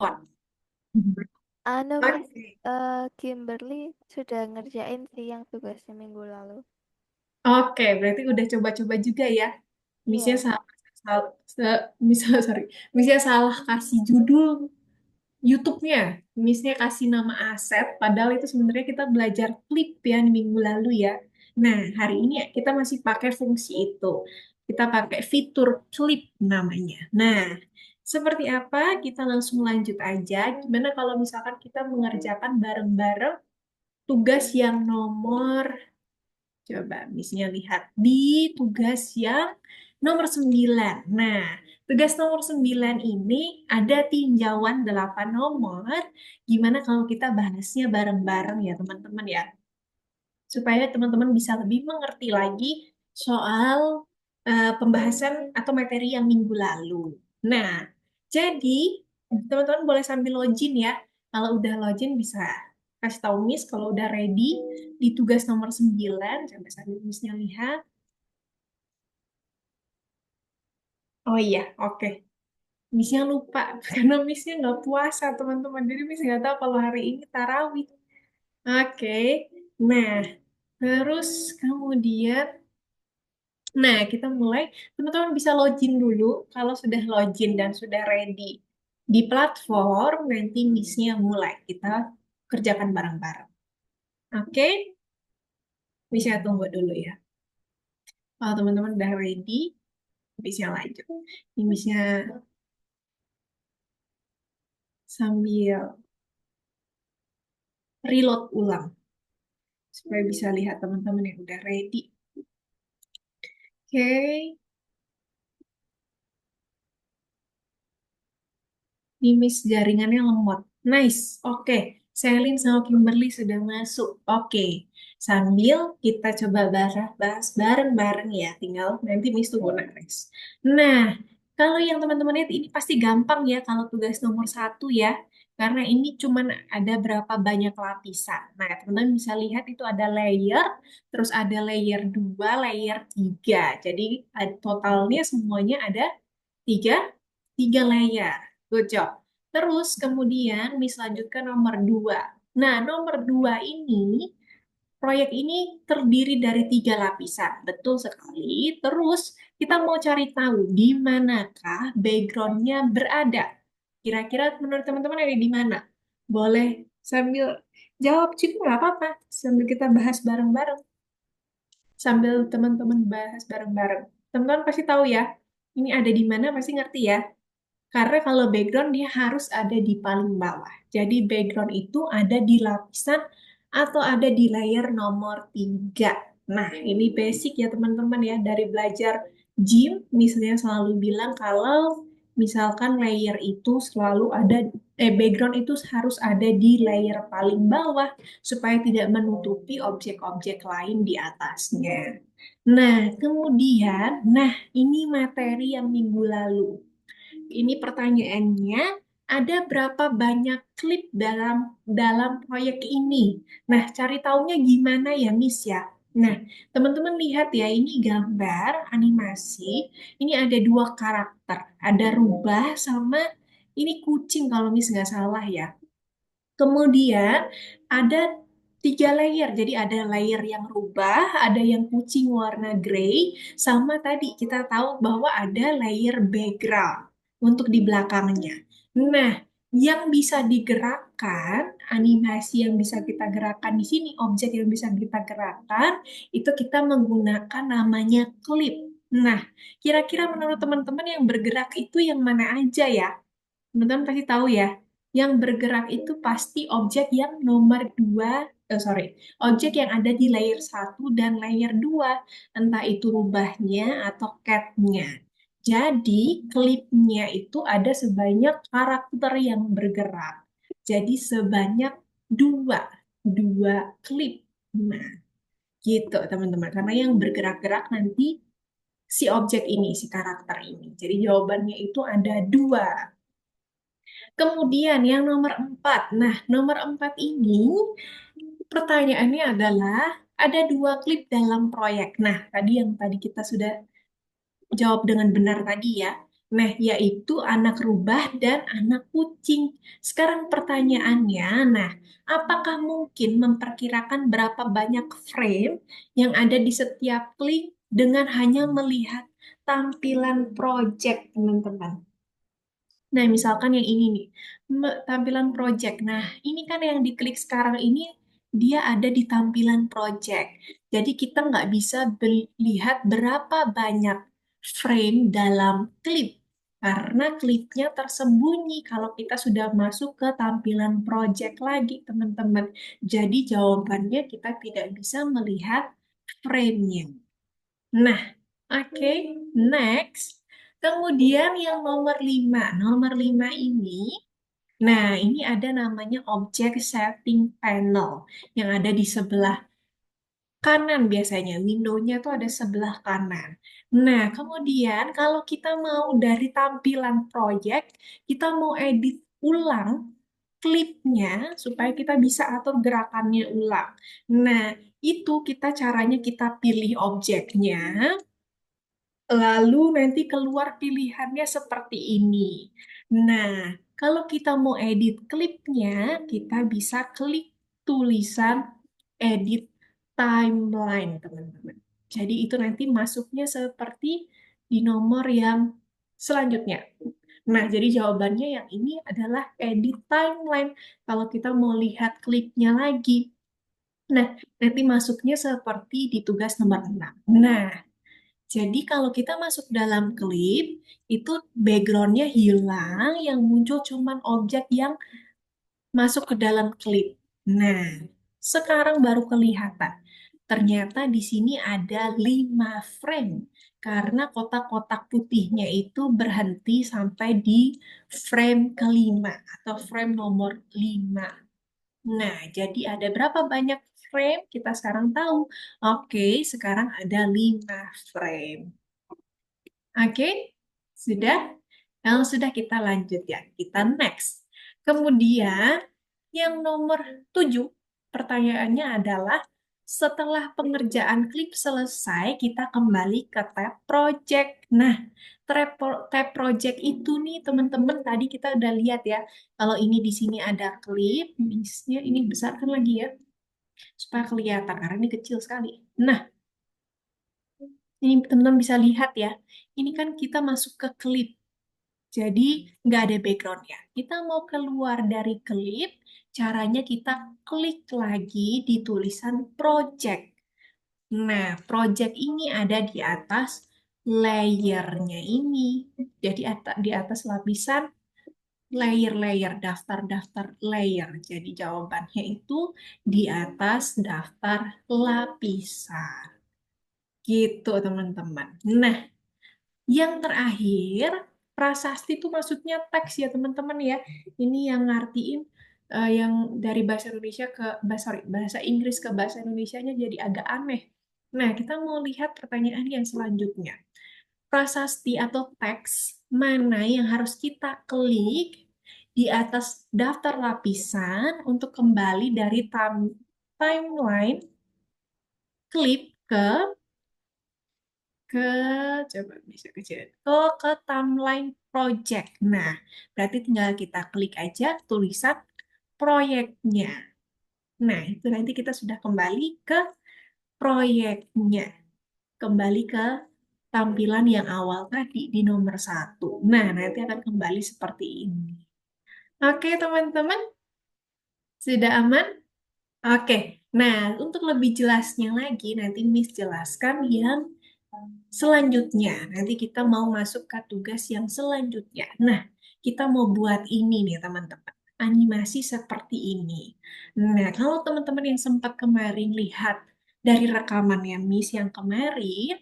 On. Anu, Miss, Oke. Kimberly sudah ngerjain sih yang tugasnya minggu lalu. Oke, berarti udah coba-coba juga ya. Misalnya Iya, salah, misal sorry, misalnya salah kasih judul YouTube-nya. Misalnya kasih nama aset, padahal itu sebenarnya kita belajar klip ya di minggu lalu ya. Nah, hari ini kita masih pakai fungsi itu. Kita pakai fitur klip namanya. Nah, seperti apa? Kita langsung lanjut aja. Gimana kalau misalkan kita mengerjakan bareng-bareng tugas yang nomor. Coba misalnya lihat di tugas yang nomor 9. Nah, tugas nomor 9 ini ada tinjauan 8 nomor. Gimana kalau kita bahasnya bareng-bareng ya teman-teman ya. Supaya teman-teman bisa lebih mengerti lagi soal pembahasan atau materi yang minggu lalu. Nah, jadi teman-teman boleh sambil login ya. Kalau udah login bisa kasih tahu Miss kalau udah ready di tugas nomor 9 sampai sambil Missnya lihat. Oh iya, oke. Missnya lupa karena Missnya nggak puasa teman-teman. Jadi Miss nggak tahu kalau hari ini tarawih. Oke. Nah, terus kemudian, nah kita mulai. Teman-teman bisa login dulu. Kalau sudah login dan sudah ready di platform, nanti Missnya mulai. Kita kerjakan bareng-bareng. Oke, Missnya tunggu dulu ya. Kalau teman-teman udah ready, Missnya lanjut. Ini Missnya sambil reload ulang supaya bisa lihat teman-teman yang udah ready. Oke, ini Miss jaringannya lemot. Nice, oke. Selin sama Kimberly sudah masuk. Oke, sambil kita coba bahas bareng-bareng ya. Tinggal nanti Miss tunggu next. Nah, kalau yang teman-teman lihat ini pasti gampang ya kalau tugas nomor 1 ya. Karena ini cuman ada berapa banyak lapisan. Nah, teman-teman bisa lihat itu ada layer, terus ada layer 2, layer 3. Jadi totalnya semuanya ada tiga, tiga layer. Good job. Terus kemudian Miss lanjutkan nomor 2. Nah, nomor 2 ini, proyek ini terdiri dari 3 lapisan. Betul sekali. Terus kita mau cari tahu di manakah backgroundnya berada. Kira-kira menurut teman-teman ada di mana? Boleh sambil jawab juga nggak apa-apa. Sambil kita bahas bareng-bareng. Sambil teman-teman bahas bareng-bareng. Teman-teman pasti tahu ya, ini ada di mana, pasti ngerti ya. Karena kalau background dia harus ada di paling bawah. Jadi background itu ada di lapisan atau ada di layer nomor 3. Nah, ini basic ya teman-teman ya. Dari belajar gym, misalnya selalu bilang kalau misalkan layer itu selalu ada, background itu harus ada di layer paling bawah supaya tidak menutupi objek-objek lain di atasnya. Nah, kemudian, nah ini materi yang minggu lalu. Ini pertanyaannya, ada berapa banyak klip dalam dalam proyek ini? Nah, cari taunya gimana ya, Miss ya? Nah, teman-teman lihat ya, ini gambar animasi. Ini ada 2 karakter, ada rubah sama ini kucing kalau Miss nggak salah ya. Kemudian ada 3 layer. Jadi ada layer yang rubah, ada yang kucing warna grey, sama tadi kita tahu bahwa ada layer background untuk di belakangnya. Nah, yang bisa digerakkan, animasi yang bisa kita gerakkan di sini, objek yang bisa kita gerakkan, itu kita menggunakan namanya klip. Nah, kira-kira menurut teman-teman yang bergerak itu yang mana aja ya? Teman-teman pasti tahu ya, yang bergerak itu pasti objek yang nomor 2, sorry, objek yang ada di layer 1 dan layer 2, entah itu rubahnya atau cat-nya. Jadi, klipnya itu ada sebanyak karakter yang bergerak. Jadi, sebanyak dua, dua klip. Nah, gitu teman-teman. Karena yang bergerak-gerak nanti si objek ini, si karakter ini. Jadi, jawabannya itu ada 2. Kemudian yang nomor 4. Nah, nomor 4 ini pertanyaannya adalah ada 2 klip dalam proyek. Nah, tadi yang tadi kita sudah jawab dengan benar tadi ya. Nah, yaitu anak rubah dan anak kucing. Sekarang pertanyaannya, nah, apakah mungkin memperkirakan berapa banyak frame yang ada di setiap klik dengan hanya melihat tampilan project, teman-teman? Nah, misalkan yang ini nih, tampilan project. Nah, ini kan yang diklik sekarang ini, dia ada di tampilan project. Jadi kita nggak bisa lihat berapa banyak frame dalam klip. Karena klipnya tersembunyi kalau kita sudah masuk ke tampilan project lagi, teman-teman. Jadi jawabannya kita tidak bisa melihat frame-nya. Nah, oke, next. Kemudian yang nomor 5. Nomor 5 ini, nah ini ada namanya object setting panel yang ada di sebelah kanan biasanya. Window-nya tuh ada sebelah kanan. Nah, kemudian kalau kita mau dari tampilan project, kita mau edit ulang klipnya supaya kita bisa atur gerakannya ulang. Nah, itu caranya kita pilih objeknya, lalu nanti keluar pilihannya seperti ini. Nah, kalau kita mau edit klipnya, kita bisa klik tulisan edit timeline, teman-teman. Jadi itu nanti masuknya seperti di nomor yang selanjutnya. Nah, jadi jawabannya yang ini adalah edit timeline. Kalau kita mau lihat klipnya lagi. Nah, nanti masuknya seperti di tugas nomor 6. Nah, jadi kalau kita masuk dalam klip, itu backgroundnya hilang, yang muncul cuman objek yang masuk ke dalam klip. Nah, sekarang baru kelihatan. Ternyata di sini ada 5 frame, karena kotak-kotak putihnya itu berhenti sampai di frame kelima atau frame nomor 5. Nah, jadi ada berapa banyak frame? Kita sekarang tahu. Oke, sekarang ada 5 frame. Oke, sudah? Kalau sudah kita lanjut ya, kita next. Kemudian yang nomor 7, pertanyaannya adalah setelah pengerjaan klip selesai, kita kembali ke tab project. Nah, tab project itu nih teman-teman tadi kita udah lihat ya. Kalau ini di sini ada klip, misalnya ini besarkan lagi ya, supaya kelihatan karena ini kecil sekali. Nah, ini teman-teman bisa lihat ya. Ini kan kita masuk ke klip. Jadi nggak ada backgroundnya. Kita mau keluar dari klip, caranya kita klik lagi di tulisan project. Nah, project ini ada di atas layernya ini. Jadi di atas lapisan layer-layer, daftar-daftar layer. Jadi jawabannya itu di atas daftar lapisan. Gitu, teman-teman. Nah, yang terakhir, prasasti itu maksudnya teks ya teman-teman ya. Ini yang ngartiin yang dari bahasa Indonesia ke bahasa Inggris ke bahasa Indonesianya jadi agak aneh. Nah, kita mau lihat pertanyaan yang selanjutnya. Prasasti atau teks mana yang harus kita klik di atas daftar lapisan untuk kembali dari timeline klip ke coba bisa kecil ke timeline project. Nah, berarti tinggal kita klik aja tulisan proyeknya. Nah, itu nanti kita sudah kembali ke proyeknya. Kembali ke tampilan yang awal tadi di nomor 1. Nah, nanti akan kembali seperti ini. Oke, teman-teman, sudah aman? Oke, nah untuk lebih jelasnya lagi nanti Miss jelaskan yang selanjutnya. Nanti kita mau masuk ke tugas yang selanjutnya. Nah, kita mau buat ini nih teman-teman. Animasi seperti ini. Nah, kalau teman-teman yang sempat kemarin lihat dari rekamannya Miss yang kemarin,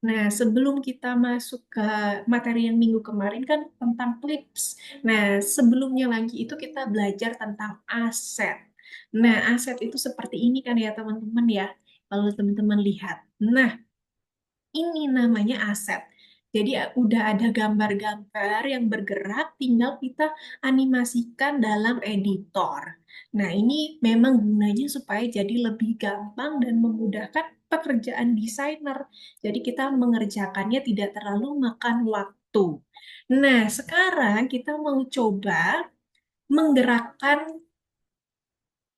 nah, sebelum kita masuk ke materi yang minggu kemarin kan tentang clips. Nah, sebelumnya lagi itu kita belajar tentang aset. Nah, aset itu seperti ini kan ya teman-teman ya. Kalau teman-teman lihat. Nah, ini namanya aset. Jadi udah ada gambar-gambar yang bergerak, tinggal kita animasikan dalam editor. Nah, ini memang gunanya supaya jadi lebih gampang dan memudahkan pekerjaan desainer. Jadi kita mengerjakannya tidak terlalu makan waktu. Tuh. Nah, sekarang kita mau coba menggerakkan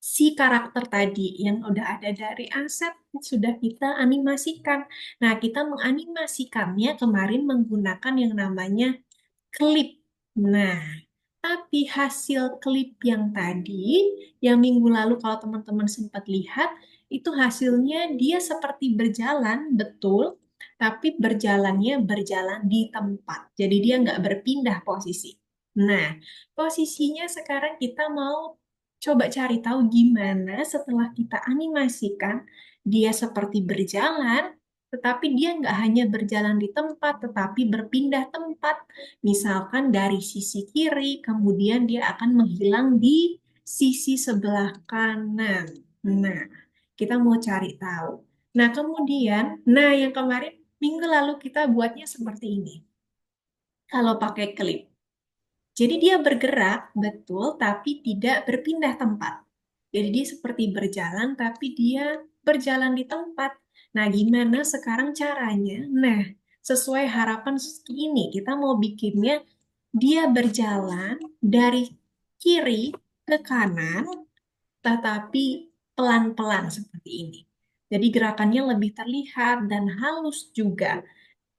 si karakter tadi yang udah ada dari aset sudah kita animasikan. Nah, kita menganimasikannya kemarin menggunakan yang namanya klip. Nah, tapi hasil klip yang tadi, yang minggu lalu kalau teman-teman sempat lihat, itu hasilnya dia seperti berjalan, betul, tapi berjalan di tempat. Jadi dia nggak berpindah posisi. Nah, posisinya sekarang kita mau coba cari tahu gimana setelah kita animasikan, dia seperti berjalan, tetapi dia nggak hanya berjalan di tempat, tetapi berpindah tempat. Misalkan dari sisi kiri, kemudian dia akan menghilang di sisi sebelah kanan. Nah, kita mau cari tahu. Nah, kemudian, yang kemarin minggu lalu kita buatnya seperti ini. Kalau pakai klip. Jadi dia bergerak, betul, tapi tidak berpindah tempat. Jadi dia seperti berjalan, tapi dia berjalan di tempat. Nah, gimana sekarang caranya? Nah, sesuai harapan ini, kita mau bikinnya dia berjalan dari kiri ke kanan, tetapi pelan-pelan seperti ini. Jadi gerakannya lebih terlihat dan halus juga.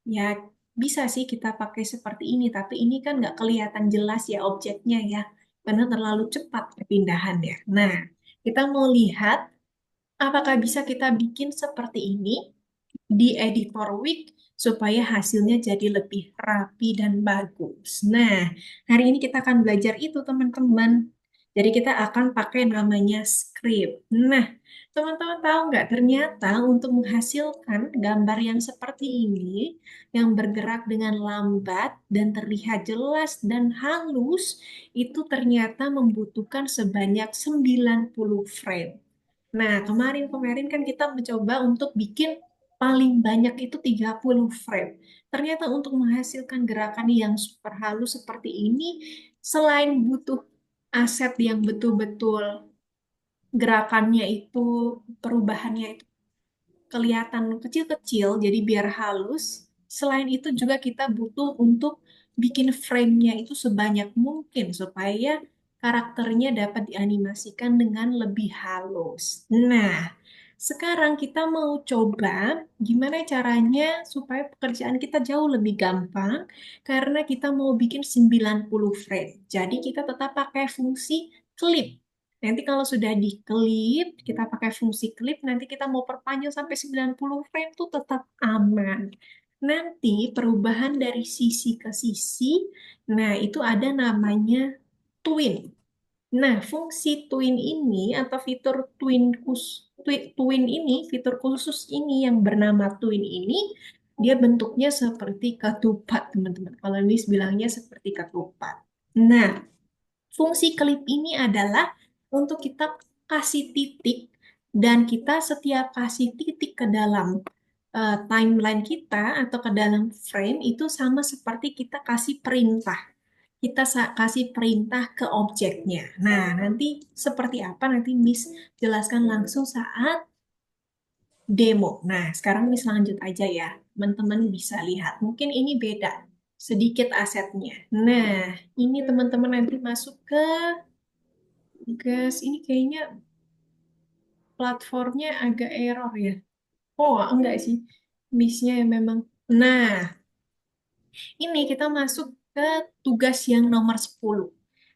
Ya, bisa sih kita pakai seperti ini, tapi ini kan nggak kelihatan jelas ya objeknya ya, karena terlalu cepat perpindahannya. Nah, kita mau lihat apakah bisa kita bikin seperti ini di editor Wix supaya hasilnya jadi lebih rapi dan bagus. Nah, hari ini kita akan belajar itu, teman-teman. Jadi kita akan pakai namanya script. Nah, teman-teman tahu nggak, ternyata untuk menghasilkan gambar yang seperti ini, yang bergerak dengan lambat dan terlihat jelas dan halus, itu ternyata membutuhkan sebanyak 90 frame. Nah, kemarin-kemarin kan kita mencoba untuk bikin paling banyak itu 30 frame. Ternyata untuk menghasilkan gerakan yang super halus seperti ini, selain butuh aset yang betul-betul gerakannya itu, perubahannya itu kelihatan kecil-kecil, jadi biar halus. Selain itu juga kita butuh untuk bikin frame-nya itu sebanyak mungkin supaya karakternya dapat dianimasikan dengan lebih halus. Nah, sekarang kita mau coba gimana caranya supaya pekerjaan kita jauh lebih gampang karena kita mau bikin 90 frame. Jadi kita tetap pakai fungsi clip. Nanti kalau sudah diklip, kita pakai fungsi klip, nanti kita mau perpanjang sampai 90 frame tuh tetap aman. Nanti perubahan dari sisi ke sisi, nah itu ada namanya twin. Nah, fungsi twin ini atau fitur twin ini, fitur khusus ini yang bernama twin ini, dia bentuknya seperti ketupat, teman-teman. Kalau Miss bilangnya seperti ketupat. Nah, fungsi klip ini adalah untuk kita kasih titik dan kita setiap kasih titik ke dalam timeline kita atau ke dalam frame itu sama seperti kita kasih perintah. Kita kasih perintah ke objeknya. Nah, nanti seperti apa nanti Miss jelaskan langsung saat demo. Nah, sekarang Miss lanjut aja ya. Teman-teman bisa lihat. Mungkin ini beda sedikit asetnya. Nah, ini teman-teman nanti masuk ke gas, ini kayaknya platformnya agak error ya. Oh, enggak sih. Miss-nya yang memang. Nah, ini kita masuk ke tugas yang nomor 10.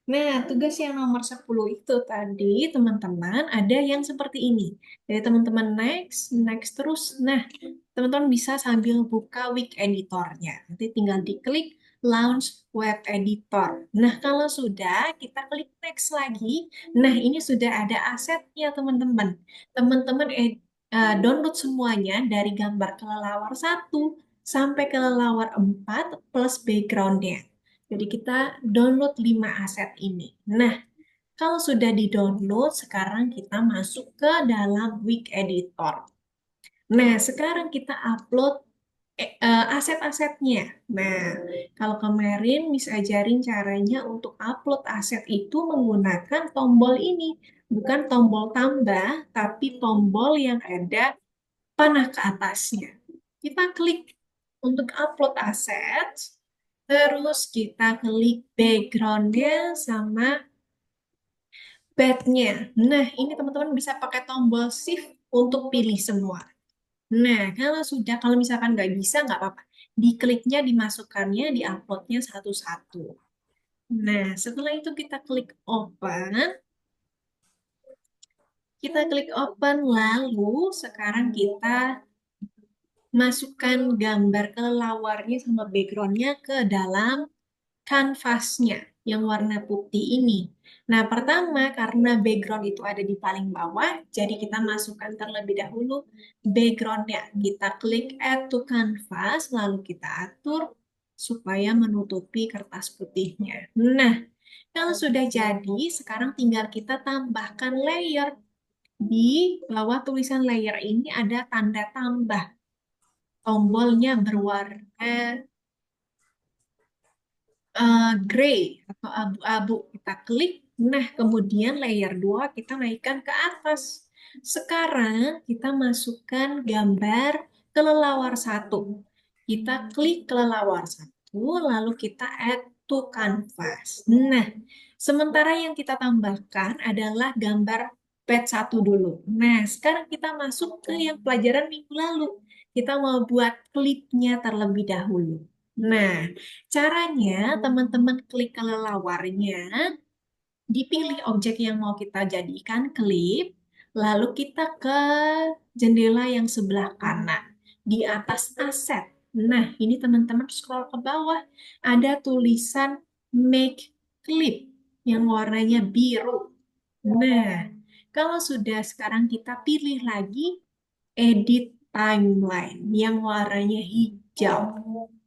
Nah, tugas yang nomor 10 itu tadi, teman-teman, ada yang seperti ini. Jadi teman-teman next, next terus. Nah, teman-teman bisa sambil buka Wix editornya. Nanti tinggal diklik Launch Web Editor. Nah, kalau sudah, kita klik next lagi. Nah, ini sudah ada asetnya, teman-teman. Teman-teman download semuanya dari gambar kelelawar 1 sampai kelelawar 4 plus backgroundnya. Jadi kita download 5 aset ini. Nah, kalau sudah di-download, sekarang kita masuk ke dalam Wix Editor. Nah, sekarang kita upload aset-asetnya. Nah, kalau kemarin Miss ajarin caranya untuk upload aset itu menggunakan tombol ini. Bukan tombol tambah, tapi tombol yang ada panah ke atasnya. Kita klik untuk upload aset. Terus kita klik background-nya sama bed-nya. Nah, ini teman-teman bisa pakai tombol shift untuk pilih semua. Nah, kalau misalkan nggak bisa, nggak apa-apa. Dikliknya, dimasukkannya, diuploadnya satu-satu. Nah, setelah itu kita klik open. Kita klik open, lalu sekarang kita masukkan gambar kelelawarnya sama backgroundnya ke dalam kanvasnya yang warna putih ini. Nah, pertama karena background itu ada di paling bawah, jadi kita masukkan terlebih dahulu backgroundnya. Kita klik add to canvas, lalu kita atur supaya menutupi kertas putihnya. Nah, kalau sudah jadi, sekarang tinggal kita tambahkan layer. Di bawah tulisan layer ini ada tanda tambah. Tombolnya berwarna gray atau abu-abu. Kita klik, nah kemudian layer 2 kita naikkan ke atas. Sekarang kita masukkan gambar kelelawar satu. Kita klik kelelawar satu, lalu kita add to canvas. Nah, sementara yang kita tambahkan adalah gambar pet satu dulu. Nah, sekarang kita masuk ke yang pelajaran minggu lalu. Kita mau buat klipnya terlebih dahulu. Nah, caranya, teman-teman klik kelelawarnya, dipilih objek yang mau kita jadikan klip, lalu kita ke jendela yang sebelah kanan, di atas aset. Nah, ini teman-teman scroll ke bawah, ada tulisan make clip yang warnanya biru. Nah, kalau sudah sekarang kita pilih lagi edit timeline yang warnanya hijau.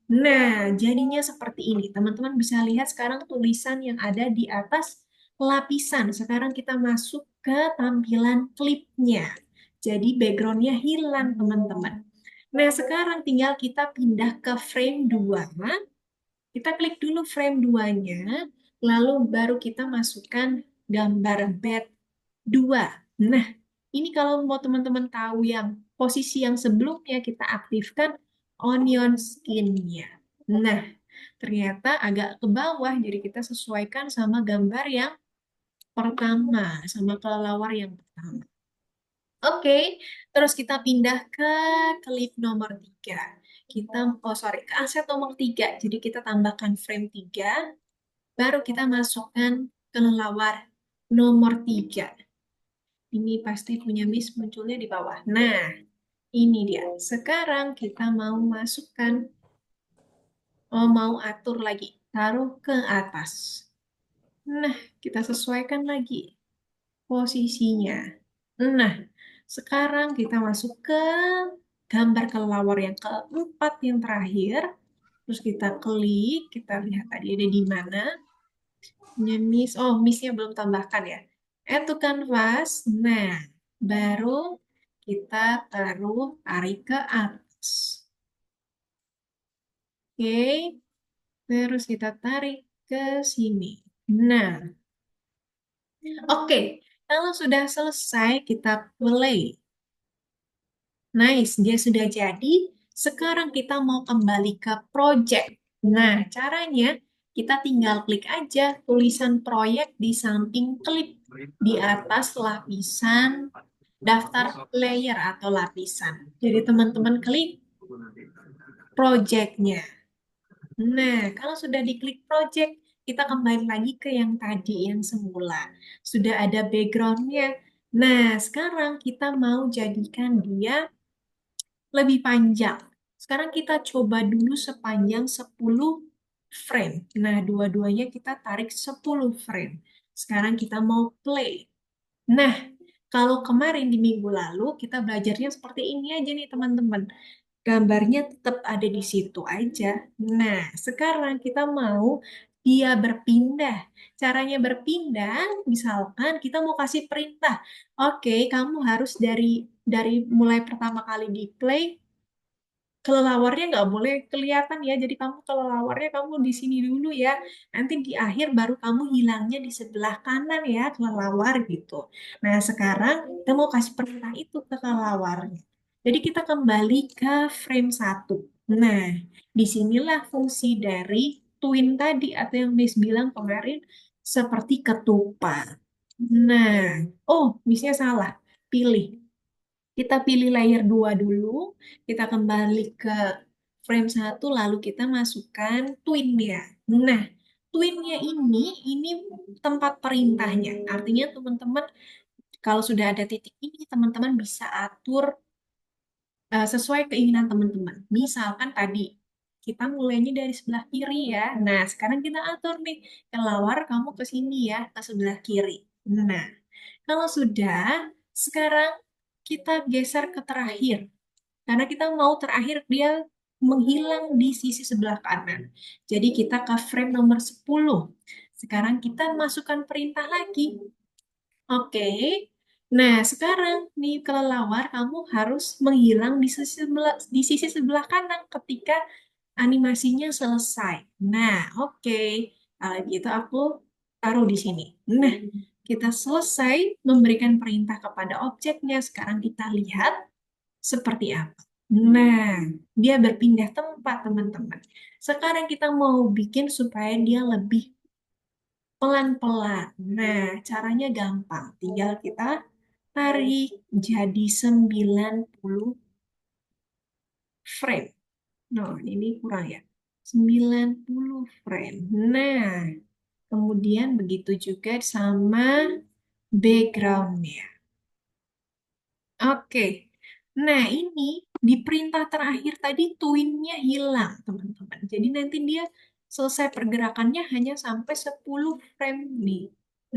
Nah, jadinya seperti ini. Teman-teman bisa lihat sekarang tulisan yang ada di atas lapisan. Sekarang kita masuk ke tampilan klipnya. Jadi backgroundnya hilang, teman-teman. Nah, sekarang tinggal kita pindah ke frame 2. Kita klik dulu frame 2-nya, lalu baru kita masukkan gambar bed 2. Nah, ini kalau mau teman-teman tahu yang posisi yang sebelumnya kita aktifkan onion skin-nya. Nah, ternyata agak ke bawah, jadi kita sesuaikan sama gambar yang pertama, sama kelelawar yang pertama. Oke, terus kita pindah ke klip nomor 3. Ke aset nomor 3. Jadi kita tambahkan frame 3, baru kita masukkan kelelawar nomor 3. Ini pasti punya miss munculnya di bawah. Nah, ini dia. Sekarang kita mau masukkan, mau atur lagi. Taruh ke atas. Nah, kita sesuaikan lagi posisinya. Nah, sekarang kita masuk ke gambar kelelawar yang keempat yang terakhir. Terus kita klik, kita lihat tadi ada di mana. Punya miss. Oh, missnya belum tambahkan ya. Add to canvas. Nah, baru kita tarik ke atas. Oke, terus kita tarik ke sini. Nah, oke. Kalau sudah selesai, kita play. Nice, dia sudah jadi. Sekarang kita mau kembali ke project. Nah, caranya kita tinggal klik aja tulisan proyek di samping klip di atas lapisan daftar layer atau lapisan. Jadi teman-teman klik projectnya. Nah, kalau sudah diklik project, kita kembali lagi ke yang tadi, yang semula. Sudah ada backgroundnya. Nah, sekarang kita mau jadikan dia lebih panjang. Sekarang kita coba dulu sepanjang 10 frame. Nah, dua-duanya kita tarik 10 frame. Sekarang kita mau play. Nah, kalau kemarin di minggu lalu kita belajarnya seperti ini aja nih teman-teman. Gambarnya tetap ada di situ aja. Nah, sekarang kita mau dia berpindah. Caranya berpindah, misalkan kita mau kasih perintah. Oke, kamu harus dari mulai pertama kali di play kelelawarnya nggak boleh kelihatan ya. Jadi kamu kelelawarnya kamu di sini dulu ya. Nanti di akhir baru kamu hilangnya di sebelah kanan ya kelelawar gitu. Nah sekarang kita mau kasih perintah itu ke kelelawarnya. Jadi kita kembali ke frame 1. Nah disinilah fungsi dari twin tadi atau yang Miss bilang kemarin seperti ketupat. Nah, oh, Missnya salah. Pilih. Kita pilih layer 2 dulu, kita kembali ke frame satu, lalu kita masukkan twinnya. Nah, twinnya ini tempat perintahnya. Artinya teman-teman, kalau sudah ada titik ini, teman-teman bisa atur sesuai keinginan teman-teman. Misalkan tadi, kita mulainya dari sebelah kiri ya. Nah, sekarang kita atur nih, kelawar kamu ke sini ya, ke sebelah kiri. Nah, kalau sudah, sekarang kita geser ke terakhir. Karena kita mau terakhir dia menghilang di sisi sebelah kanan. Jadi kita ke frame nomor 10. Sekarang kita masukkan perintah lagi. Oke. Nah, sekarang nih kelelawar kamu harus menghilang di sisi sebelah kanan ketika animasinya selesai. Nah, oke. Kalau gitu aku taruh di sini. Nah, kita selesai memberikan perintah kepada objeknya. Sekarang kita lihat seperti apa. Nah, dia berpindah tempat, teman-teman. Sekarang kita mau bikin supaya dia lebih pelan-pelan. Nah, caranya gampang. Tinggal kita tarik jadi 90 frame. Nah, ini kurang ya. 90 frame. Nah, kemudian begitu juga sama backgroundnya. Oke. Nah, ini di perintah terakhir tadi twinnya hilang, teman-teman. Jadi nanti dia selesai pergerakannya hanya sampai 10 frame nih.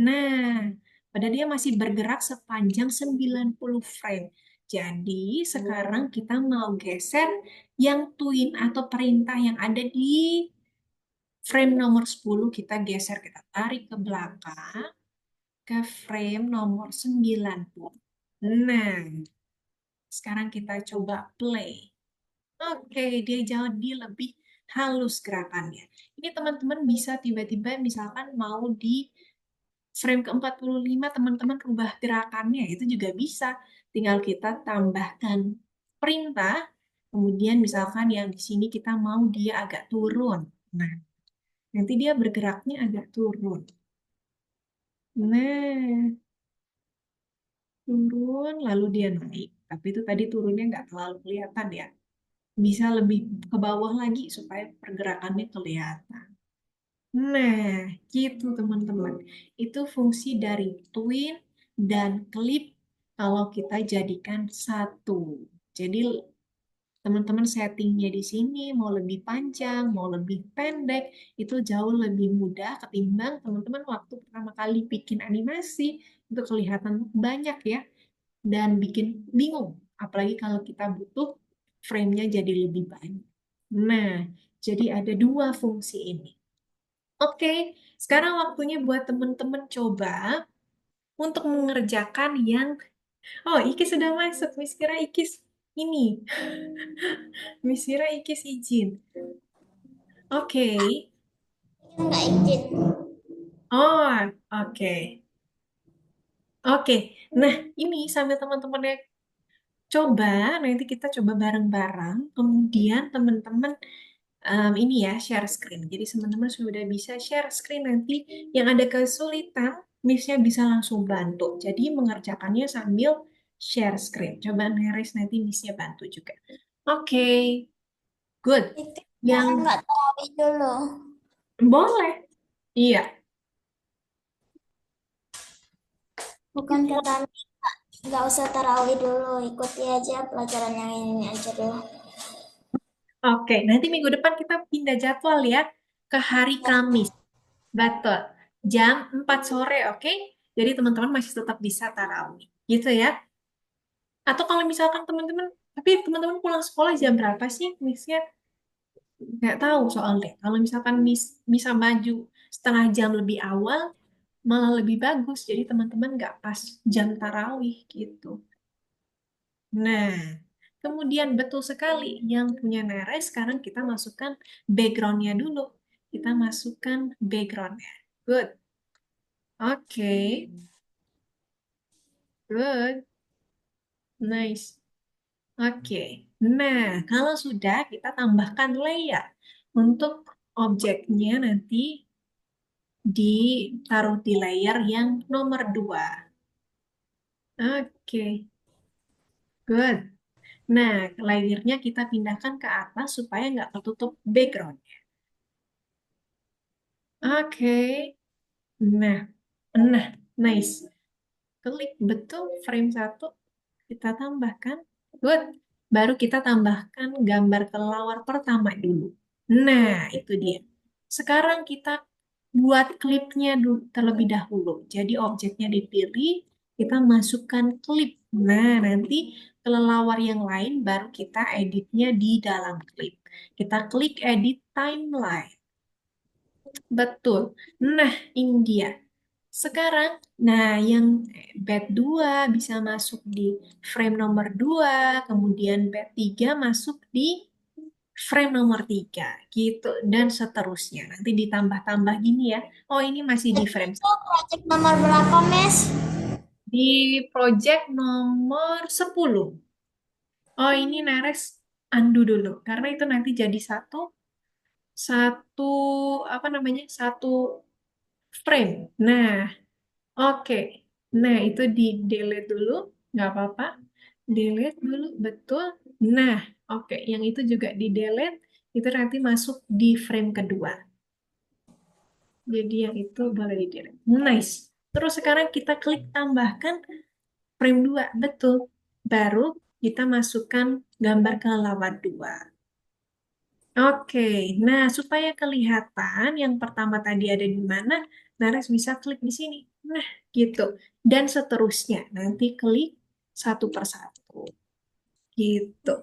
Nah, padahal dia masih bergerak sepanjang 90 frame. Jadi, sekarang kita mau geser yang twin atau perintah yang ada di frame nomor 10, kita geser, kita tarik ke belakang ke frame nomor 90. Nah, sekarang kita coba play. Oke, dia jadi lebih halus gerakannya. Ini teman-teman bisa tiba-tiba misalkan mau di frame ke-45 teman-teman rubah gerakannya, itu juga bisa. Tinggal kita tambahkan perintah, kemudian misalkan yang di sini kita mau dia agak turun. Nah, nanti dia bergeraknya agak turun. Nah, turun lalu dia naik. Tapi itu tadi turunnya nggak terlalu kelihatan ya. Bisa lebih ke bawah lagi supaya pergerakannya kelihatan. Nah, gitu teman-teman. Itu fungsi dari twin dan clip kalau kita jadikan satu. Jadi teman-teman settingnya di sini mau lebih panjang, mau lebih pendek, itu jauh lebih mudah ketimbang teman-teman waktu pertama kali bikin animasi, itu kelihatan banyak ya, dan bikin bingung. Apalagi kalau kita butuh frame-nya jadi lebih banyak. Nah, jadi ada dua fungsi ini. Oke, sekarang waktunya buat teman-teman coba untuk mengerjakan yang... Oh, Ikis sudah masuk. Miss kira Ikis ini. Miss kira Ikis izin. Oke. Nggak izin. Oh, oke. Oke. Nah, ini sambil teman-temannya coba, nanti kita coba bareng-bareng. Kemudian teman-teman ini ya, share screen. Jadi teman-teman sudah bisa share screen nanti yang ada kesulitan, Miss-nya bisa langsung bantu. Jadi mengerjakannya sambil share screen. Coba Neris nanti Miss-nya bantu juga. Oke, good. Itu Yang nggak tarawih dulu. boleh. Iya. Bukan kata nggak usah tarawih dulu. Ikuti aja pelajaran yang ini aja dulu. Oke, nanti minggu depan kita pindah jadwal ya ke hari Kamis. Betul. Jam 4 sore, oke? Jadi teman-teman masih tetap bisa tarawih. Gitu ya. Atau kalau misalkan teman-teman, tapi teman-teman pulang sekolah jam berapa sih? Miss-nya nggak tahu soalnya. Kalau misalkan Miss bisa maju setengah jam lebih awal, malah lebih bagus. Jadi teman-teman nggak pas jam tarawih gitu. Nah, kemudian betul sekali yang punya Neres, sekarang kita masukkan background-nya dulu. Kita masukkan background-nya. Good. Oke, good. Nice. Oke. Nah, kalau sudah kita tambahkan layer untuk objeknya nanti ditaruh di layer yang nomor 2. Oke, good. Nah, layernya kita pindahkan ke atas supaya nggak tertutup background. Oke, nah, nah, nice. Klik betul frame 1, kita tambahkan. Good. Baru kita tambahkan gambar kelelawar pertama dulu. Nah, itu dia. Sekarang kita buat klipnya terlebih dahulu. Jadi objeknya dipilih, kita masukkan klip. Nah, nanti kelelawar yang lain baru kita editnya di dalam klip. Kita klik edit timeline. Betul. Nah, ini dia. Sekarang, nah yang bed 2 bisa masuk di frame nomor 2, kemudian bed 3 masuk di frame nomor 3, gitu. Dan seterusnya. Nanti ditambah-tambah gini ya. Oh, ini masih di frame. Itu project nomor berapa, Miss? Di project nomor 10. Oh, ini Nares undo dulu. Karena itu nanti jadi satu apa namanya? Satu frame. Nah, oke. Nah, itu di delete dulu, nggak apa-apa. Delete dulu, betul. Nah, oke. Yang itu juga di delete, itu nanti masuk di frame kedua. Jadi yang itu boleh di delete. Nice. Terus sekarang kita klik tambahkan frame 2, betul. Baru kita masukkan gambar kelelawar 2. Oke, nah supaya kelihatan yang pertama tadi ada di mana, Nares bisa klik di sini. Nah, gitu. Dan seterusnya, nanti klik satu persatu. Gitu.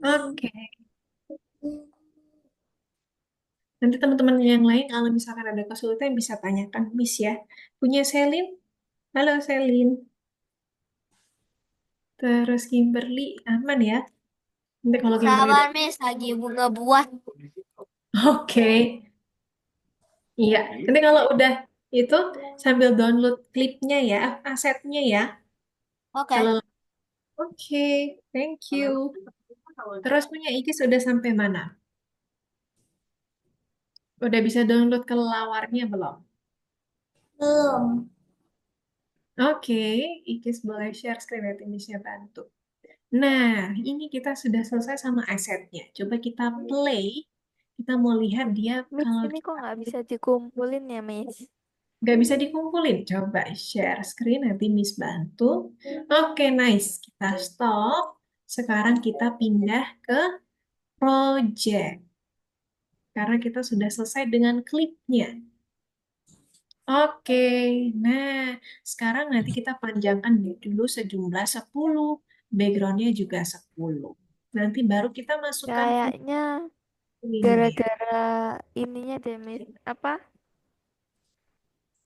Oke, nanti teman-teman yang lain kalau misalkan ada kesulitan bisa tanyakan Miss ya. Punya Selin? Halo Selin. Terus Kimberly, aman ya? Nanti kalau Kimberly Sabar, udah... Miss, lagi buka buat. Oke, iya. Nanti kalau udah itu sambil download klipnya ya, asetnya ya. Oke. Kalau oke, thank you. Terus punya Iki sudah sampai mana? Udah bisa download kelelawarnya belum? Belum. Oke, Ikis boleh share screen nanti bisa bantu. Nah, ini kita sudah selesai sama asetnya. Coba kita play. Kita mau lihat dia Miss, kalau ini kok kita nggak bisa dikumpulin ya, Miss? nggak bisa dikumpulin. Coba share screen nanti Miss bantu. Oke, nice. Kita stop. Sekarang kita pindah ke project. Karena kita sudah selesai dengan klipnya. Oke, nah sekarang nanti kita panjangkan dulu sejumlah 10. Backgroundnya juga 10. Nanti baru kita masukkan Kayaknya filmnya. gara-gara ininya deh, Miss. Apa?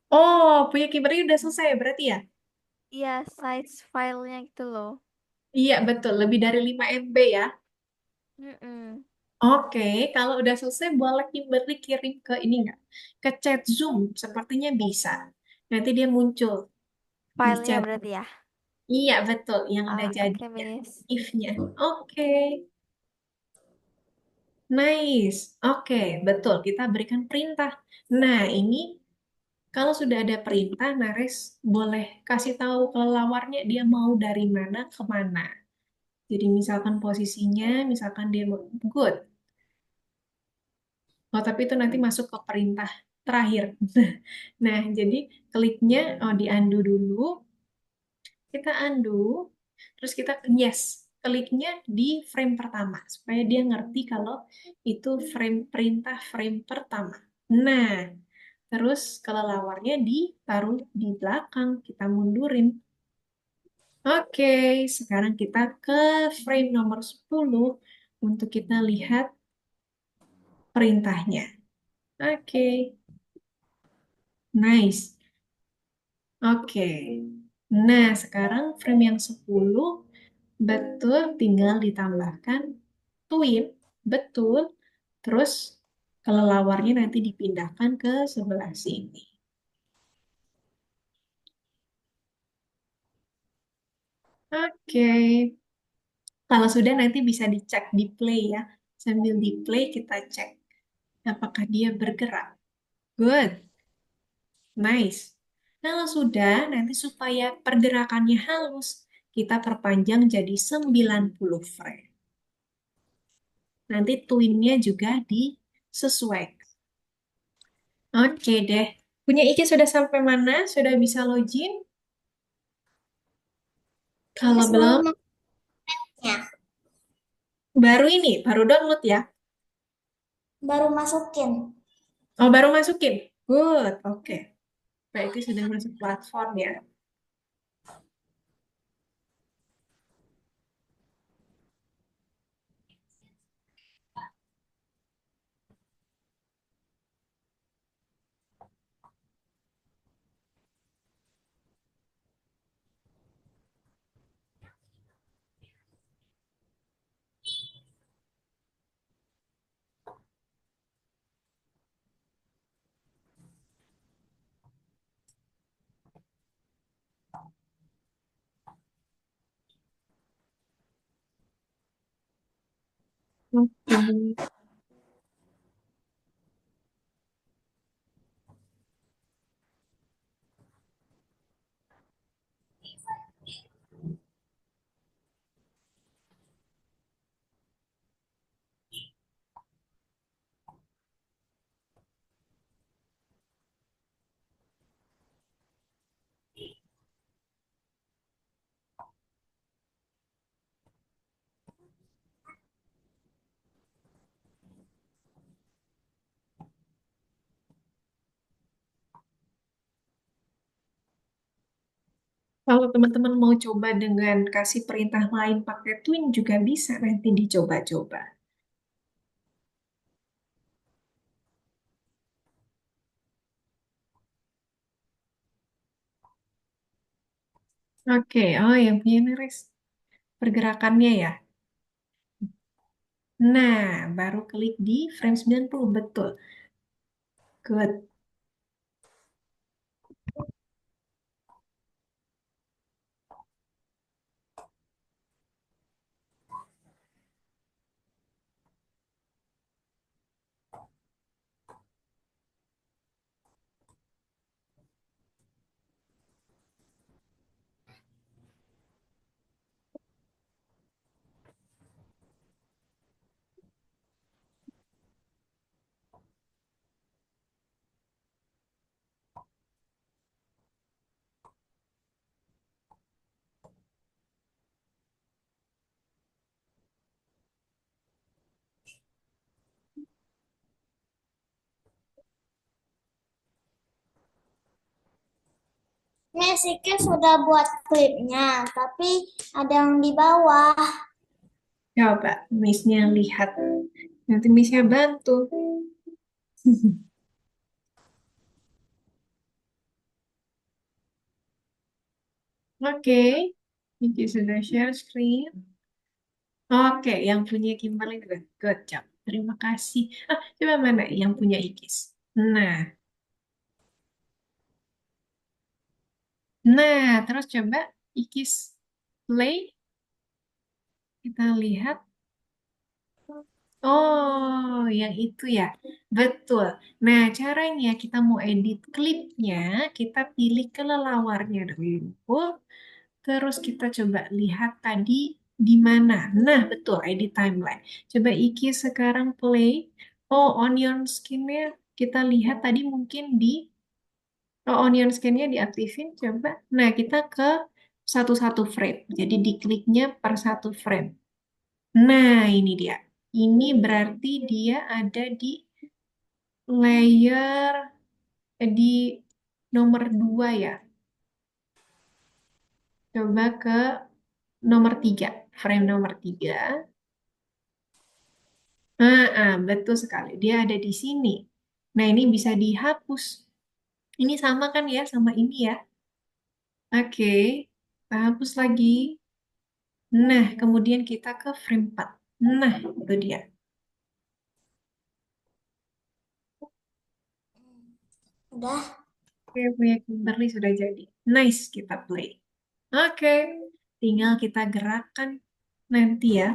Oh, punya Kimberly udah selesai berarti ya? Iya, size filenya gitu loh. Iya, betul. Lebih dari 5 MB ya. Mm-mm. Oke, kalau udah selesai boleh Kimberly kirim ke ini nggak? Ke chat Zoom, sepertinya bisa. Nanti dia muncul di Filenya chat. berarti ya. Iya, betul. Yang udah Ah, jadi oke, Miss. if-nya. Oke. Nice. Oke, betul. Kita berikan perintah. Nah, ini kalau sudah ada perintah, Nares boleh kasih tahu kelelawarnya dia mau dari mana ke mana. Jadi misalkan posisinya, misalkan dia mau good. Oh, tapi itu nanti masuk ke perintah terakhir. Nah, jadi kliknya oh di undo dulu. Kita undo, terus kita yes, kliknya di frame pertama supaya dia ngerti kalau itu frame perintah frame pertama. Nah, terus kelelawarnya ditaruh di belakang, kita mundurin. Oke, sekarang kita ke frame nomor 10 untuk kita lihat perintahnya. Oke, nice. Oke. Nah, sekarang frame yang 10 betul tinggal ditambahkan twin, betul. Terus kelelawarnya nanti dipindahkan ke sebelah sini. Oke. Kalau sudah nanti bisa dicek di play ya. Sambil di play kita cek apakah dia bergerak. Good, nice. Kalau sudah, nanti supaya pergerakannya halus, kita perpanjang jadi 90 frame. Nanti twinnya juga disesuaikan. Oke deh. Punya Iki sudah sampai mana? Sudah bisa login? Kalau Terus belum, belum ya, baru ini, baru download ya. baru masukin. Oh, baru masukin. Good, oke. Berarti sudah masuk platform ya. Oke. Kalau teman-teman mau coba dengan kasih perintah lain pakai twin juga bisa nanti dicoba-coba. Oke, oh yang punya Neres pergerakannya ya. Nah, baru klik di frame 90, betul. Good. Ini Siki sudah buat klipnya, tapi ada yang di bawah. Coba Miss-nya lihat. Nanti Miss-nya bantu. Oke, Niki sudah share screen. Oke, yang punya Kimberly juga. Good job. Terima kasih. Ah, coba mana yang punya Ikis? Nah, nah, terus coba Ikis play. Kita lihat. Oh, yang itu ya. Betul. Nah, caranya kita mau edit klipnya, kita pilih kelelawarnya dulu. Terus kita coba lihat tadi di mana. Nah, betul, edit timeline. Coba Iki sekarang play. Oh, onion skin-nya kita lihat tadi mungkin di onion skin-nya diaktifin. Coba. Nah, kita ke satu-satu frame. Jadi dikliknya per satu frame. Nah, ini dia. Ini berarti dia ada di layer di nomor 2 ya. Coba ke nomor 3, frame nomor 3. Betul sekali. Dia ada di sini. Nah, ini bisa dihapus. Ini sama kan ya, sama ini ya. Oke, kita hapus lagi. Nah, kemudian kita ke frame 4. Nah, itu dia. Udah. Oke, punya Kimberly sudah jadi. Nice, kita play. Oke, tinggal kita gerakkan. nanti ya.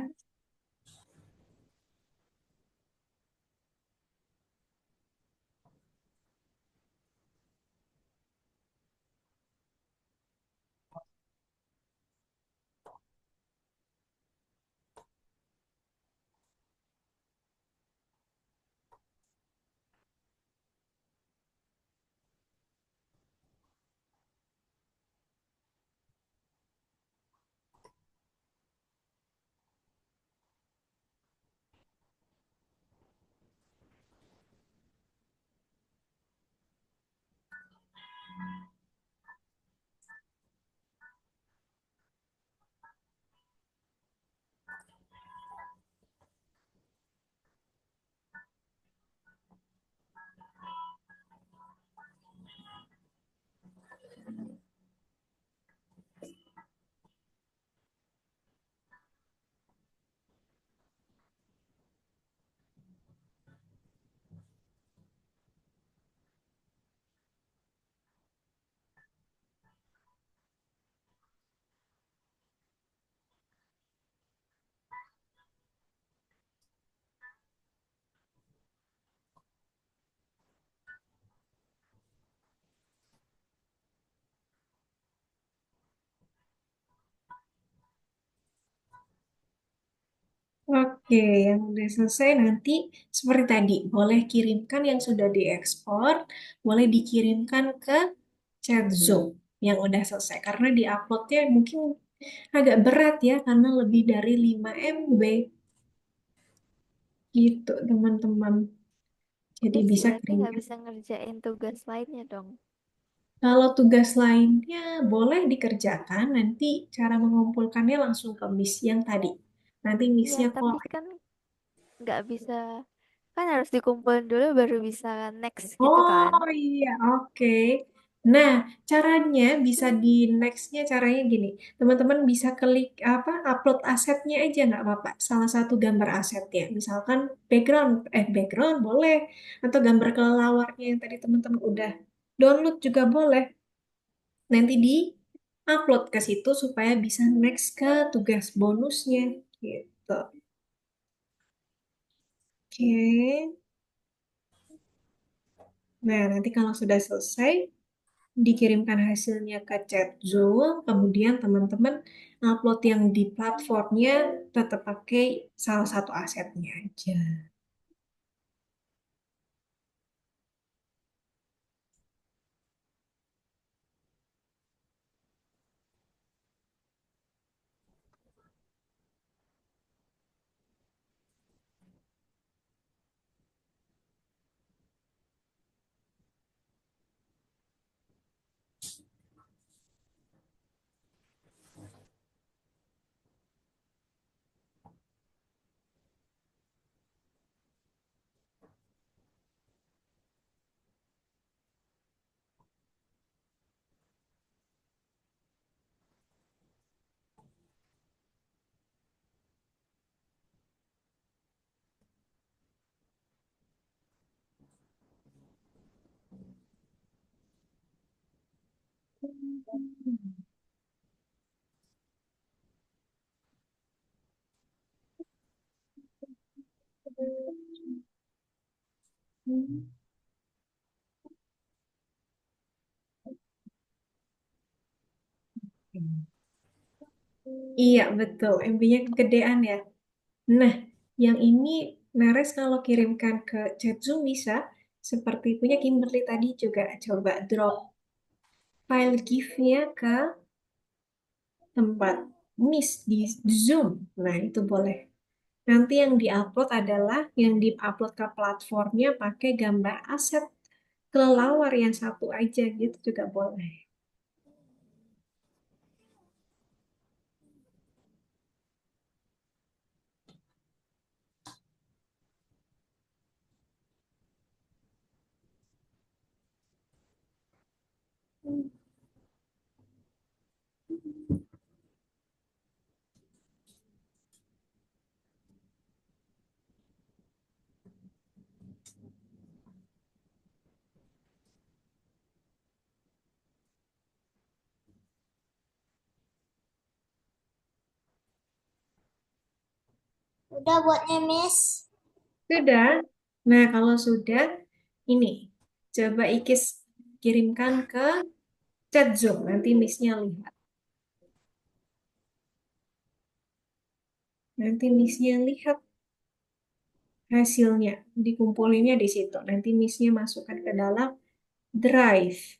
Oke, yang udah selesai nanti seperti tadi, boleh kirimkan yang sudah diekspor, boleh dikirimkan ke chat Zoom yang udah selesai. Karena diuploadnya mungkin agak berat ya, karena lebih dari 5 MB gitu teman-teman. Jadi Terus bisa berarti nggak kirimkan. bisa ngerjain tugas lainnya dong. Kalau tugas lainnya boleh dikerjakan, nanti cara mengumpulkannya langsung ke Miss yang tadi. Nanti Iya, Missnya call. tapi kan nggak bisa, kan harus dikumpulin dulu baru bisa next gitu kan. Oh iya, oke. Nah, caranya bisa di nextnya caranya gini. Teman-teman bisa klik apa upload asetnya aja nggak apa-apa. Salah satu gambar asetnya. Misalkan background boleh. Atau gambar kelelawarnya yang tadi teman-teman udah download juga boleh. Nanti di upload ke situ supaya bisa next ke tugas bonusnya gitu. Oke. Nah, nanti kalau sudah selesai dikirimkan hasilnya ke chat Zoom, kemudian teman-teman upload yang di platformnya tetap pakai salah satu asetnya aja. Iya, betul. MB-nya kegedean ya. Nah, yang ini Nares kalau kirimkan ke chat Zoom bisa, seperti punya Kimberly tadi juga coba drop file GIF-nya ke tempat Miss di Zoom. Nah, itu boleh. Nanti yang diupload adalah yang diupload ke platformnya pakai gambar aset kelelawar yang satu aja gitu juga boleh. Udah buatnya, Miss. Sudah? Nah, kalau sudah, ini. Coba Ikis kirimkan ke chat Zoom. Nanti Miss-nya lihat. Nanti Miss-nya lihat hasilnya. Dikumpulinnya di situ. Nanti Miss-nya masukkan ke dalam Drive.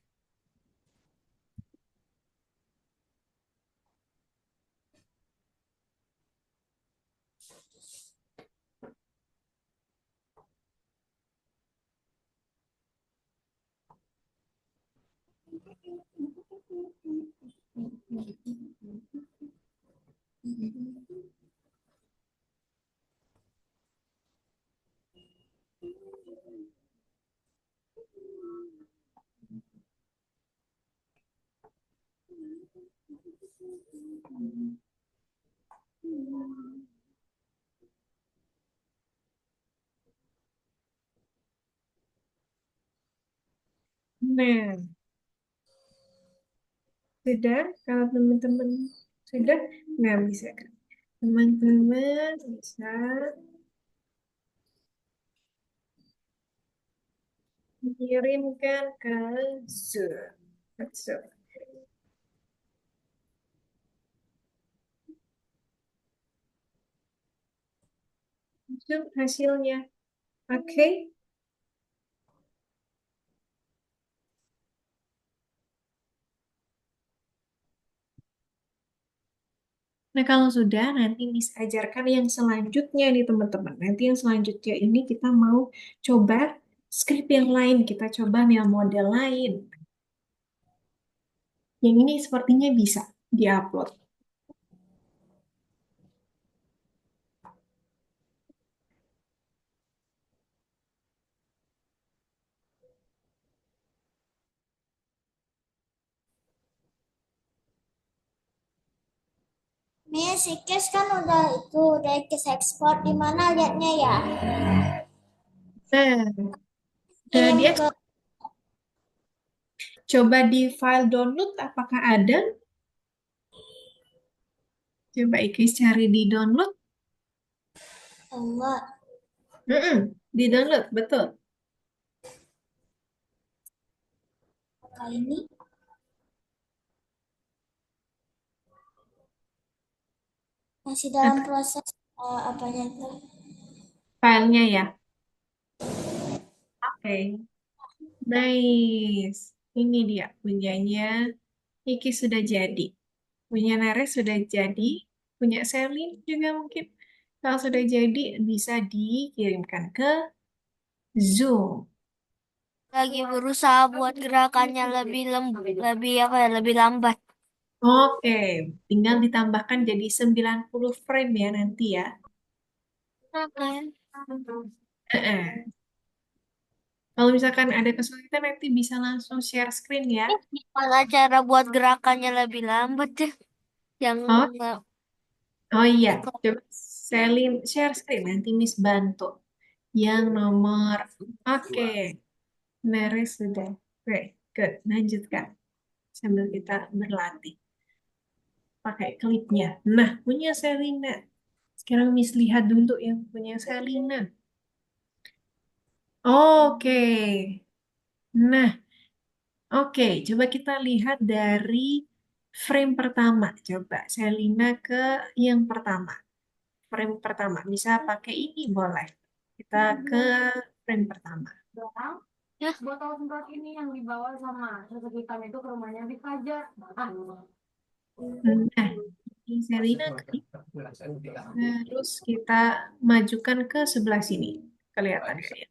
Nah, sudah? Kalau teman-teman sudah, nggak bisa kan? Teman-teman bisa kirimkan ke Zoom. Zoom. Zoom hasilnya. Oke. Nah, kalau sudah, nanti Miss ajarkan yang selanjutnya nih, teman-teman. Nanti yang selanjutnya ini kita mau coba script yang lain. Kita coba yang model lain. Yang ini sepertinya bisa diupload. Miss, Ikes kan udah Ikes ekspor. Di mana liatnya ya? Nah, udah Kirim dia ke coba di file download apakah ada? Coba Ikris cari di download. enggak. Di download, betul. Kali ini masih dalam Apa? proses apanya tuh? Filenya ya. Oke. Nice. Ini dia punyanya. Iki sudah jadi. Punya Nares sudah jadi. Punya Selin juga mungkin. Kalau sudah jadi, bisa dikirimkan ke Zoom. Lagi berusaha buat gerakannya lebih apa ya, lebih lambat. Oke, tinggal ditambahkan jadi 90 frame ya nanti ya. Oke. Eh, Kalau misalkan ada kesulitan nanti bisa langsung share screen ya. Gimana cara buat gerakannya lebih lambat ya? Yang Oh, nggak oh iya, coba Selin share screen nanti Miss bantu. Yang nomor, oke, Neres sudah. Oke, good, lanjutkan sambil kita berlatih pakai klipnya. Nah, punya Selina. Sekarang Miss lihat dulu yang punya Selina. Oke, nah, oke, coba kita lihat dari frame pertama. Coba Selina ke yang pertama. Frame pertama. Bisa pakai ini boleh. Kita ke frame pertama. ya? Botol semprot ini yang dibawa sama sosok hitam itu ke rumahnya di Fajar. Nah, ini Selina klik. Terus kita majukan ke sebelah sini. Kelihatan kayak.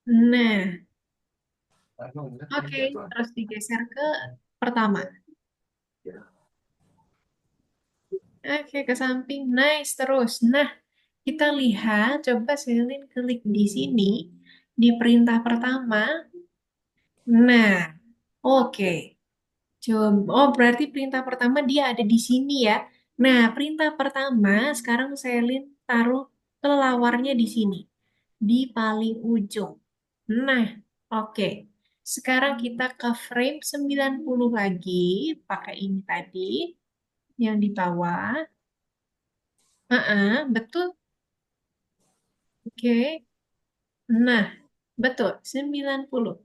Nah, oke. Terus digeser ke pertama. Oke, ke samping. Nice, terus. Nah, kita lihat. Coba Selin klik di sini. Di perintah pertama. Nah, oke. Coba, oh berarti perintah pertama dia ada di sini ya. Nah, perintah pertama sekarang Selin taruh kelawarnya di sini, di paling ujung. Nah, oke. Sekarang kita ke frame 90 lagi, pakai ini tadi, yang di bawah. Betul. Oke. Nah, betul. 90.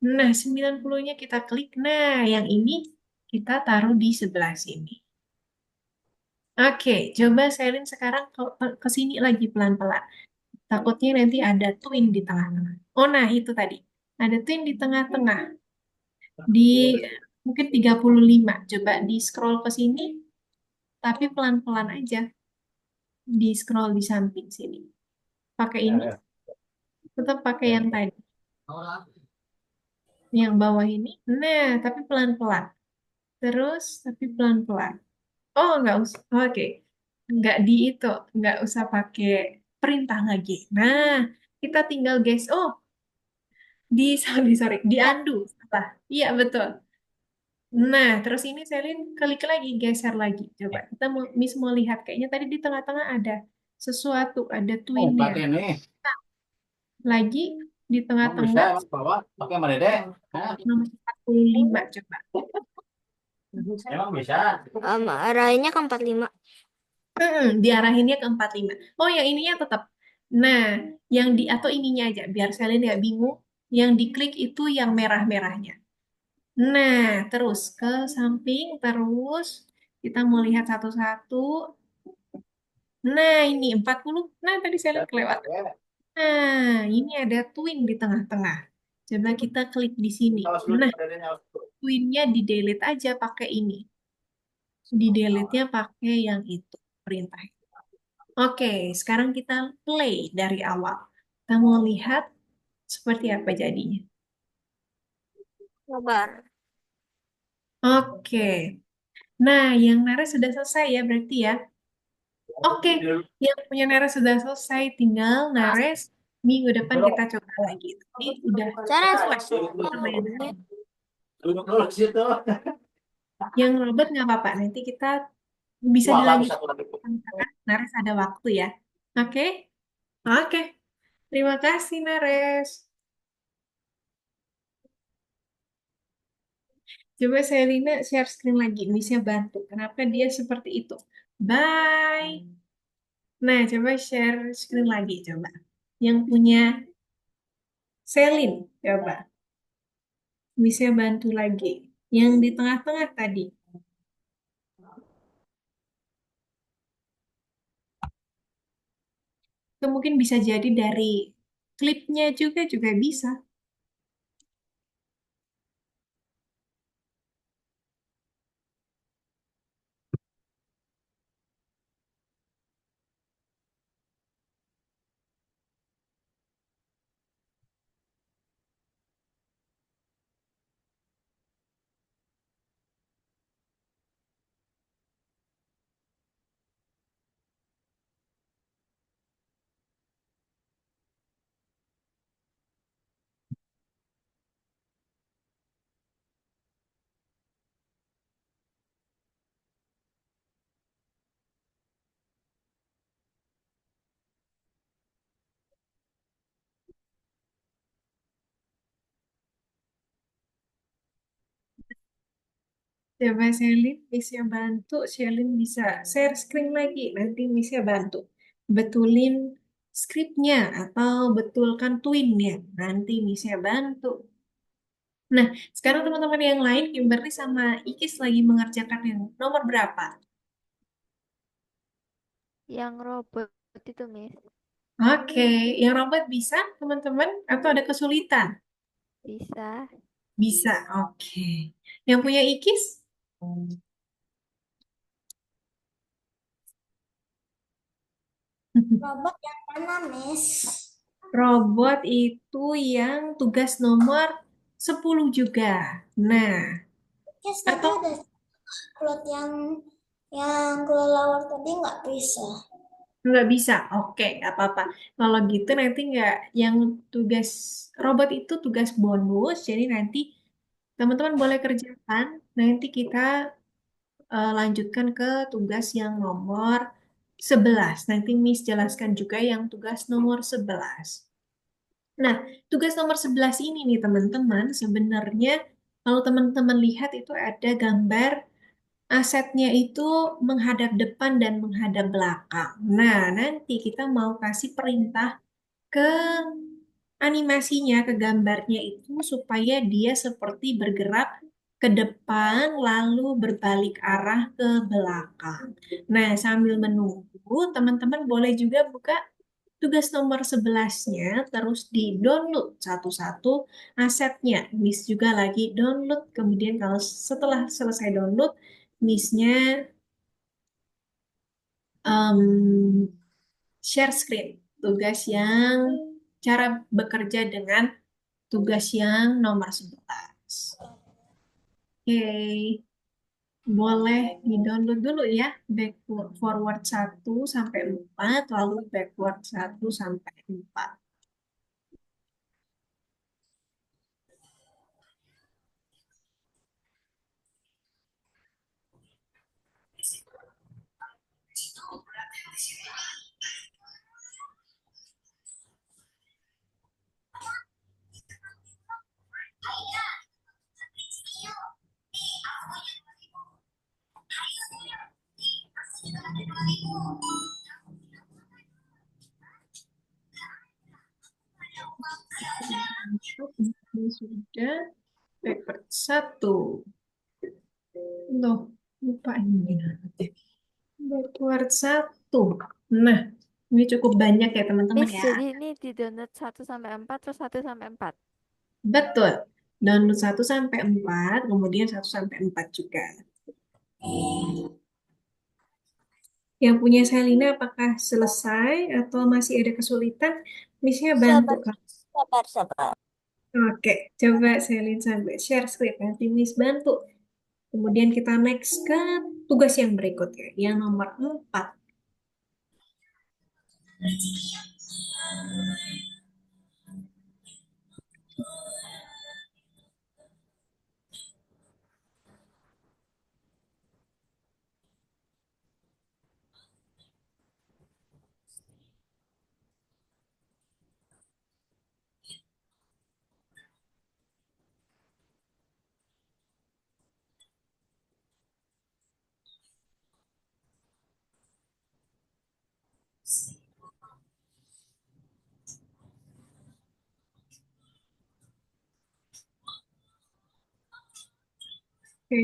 Nah, 90-nya kita klik. Nah, yang ini kita taruh di sebelah sini. Oke, coba Selin sekarang ke sini lagi pelan-pelan. Takutnya nanti ada twin di tengah-tengah. Oh, nah itu tadi. Ada twin di tengah-tengah. Di mungkin 35. Coba di scroll ke sini, tapi pelan-pelan aja. Di scroll di samping sini. Pakai ini, tetap pakai yang tadi. Yang bawah ini. Nah, tapi pelan-pelan. Terus, tapi pelan-pelan. Oh, nggak usah. Oke. Nggak di itu. Nggak usah pakai perintah lagi. Nah, kita tinggal guys. Oh, sorry, di undo. Salah. Iya, betul. Nah, terus ini Selin klik lagi, geser lagi. Coba kita Miss mau lihat. Kayaknya tadi di tengah-tengah ada sesuatu, ada Oh, twinnya. pakai ini. Lagi di Emang bisa tengah-tengah emang bawa pakai mana deh? Hah? nomor 45. Coba. Emang bisa? Arahnya ke 45. Diarahinnya ke 45. Oh, yang ininya tetap. Nah, yang di atau ininya aja, biar Selin nggak bingung. Yang diklik itu yang merah-merahnya. Nah, terus ke samping, terus kita mau lihat satu-satu. Nah, ini 40. Nah, tadi saya lihat kelewat. Nah, ini ada twin di tengah-tengah. Coba kita klik di sini. Awas dulu, Nah, adanya awas dulu. twinnya di delete aja pakai ini. Di delete-nya pakai yang itu, perintah. Oke, sekarang kita play dari awal. Kita mau lihat seperti apa jadinya. Sabar. Oke. Nah, yang Nara sudah selesai ya berarti ya. Oke, yang punya Nares sudah selesai, tinggal Nares minggu depan kita coba lagi. Tapi udah Cara permainan. Duduk dulu di situ. Yang robot nggak apa-apa, nanti kita bisa Wah, bagus dilanjutkan satu lagi. karena Nares ada waktu ya. Oke? Oke. Terima kasih Nares. Coba Selina share screen lagi, bisa bantu. Kenapa dia seperti itu? Bye. Nah, coba share screen lagi, coba. Yang punya Selin, coba. Bisa bantu lagi. Yang di tengah-tengah tadi. Itu mungkin bisa jadi dari klipnya juga bisa. Coba Selin bisa bantu, Selin bisa share screen lagi. Nanti bisa bantu. Betulin skripnya atau betulkan twinnya. Nanti bisa bantu. Nah, sekarang teman-teman yang lain, Kimberly sama Ikis lagi mengerjakan yang nomor berapa? Yang robot itu, Miss. Oke, yang robot bisa, teman-teman? Atau ada kesulitan? Bisa. Bisa, oke. Yang punya Ikis? Robot yang mana, Miss? Robot itu yang tugas nomor 10 juga. Nah, Yes, tapi atau udah upload yang kelelawar tadi nggak bisa. nggak bisa? Oke, nggak apa-apa. Kalau gitu nanti nggak, yang tugas robot itu tugas bonus, jadi nanti teman-teman boleh kerjakan. Nanti kita lanjutkan ke tugas yang nomor 11. Nanti Miss jelaskan juga yang tugas nomor 11. Nah, tugas nomor 11 ini nih teman-teman, sebenarnya kalau teman-teman lihat itu ada gambar asetnya itu menghadap depan dan menghadap belakang. Nah, nanti kita mau kasih perintah ke animasinya, ke gambarnya itu supaya dia seperti bergerak ke depan lalu berbalik arah ke belakang. Nah, sambil menunggu, teman-teman boleh juga buka tugas nomor 11-nya, terus di-download satu-satu asetnya. Miss juga lagi download, kemudian kalau setelah selesai download, Miss-nya share screen. Tugas yang cara bekerja dengan tugas yang nomor 11. Oke, boleh di-download dulu ya. Forward 1 sampai 4, lalu backward 1 sampai 4. Ini sudah backward 1. Loh, lupa ini. Backward 1. Nah, ini cukup banyak ya teman-teman Miss, ya. jadi ini di download 1 sampai 4 terus 1 sampai 4. Betul. Download 1 sampai 4, kemudian 1 sampai 4 juga. Yang punya Selina apakah selesai atau masih ada kesulitan? Miss-nya bantu Sabar, Kak. sabar, sabar. Oke, coba Selin sampai share screen. Nanti Miss bantu. Kemudian kita next ke tugas yang berikutnya, yang nomor 4. Oke,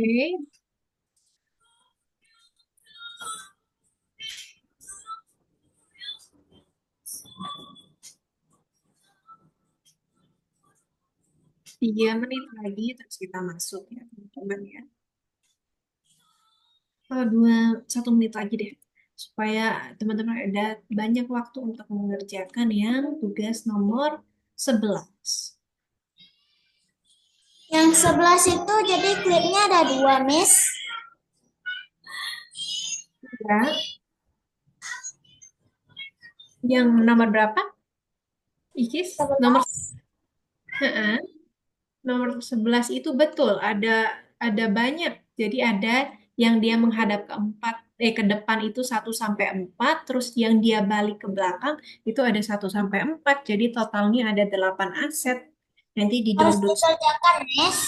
tiga menit lagi terus kita masuk ya teman-teman ya. Oh, 1 menit lagi deh. Supaya teman-teman ada banyak waktu untuk mengerjakan yang tugas nomor 11. Yang 11 itu jadi klipnya ada 2, Miss. Ya, yang nomor berapa? Ikis? Nomor 11. Heeh. Nomor 11 itu betul, ada banyak. Jadi ada yang dia menghadap ke depan itu 1 sampai 4, terus yang dia balik ke belakang itu ada 1 sampai 4. Jadi totalnya ada 8 aset. Nanti di Harus download. dikerjakan, Miss.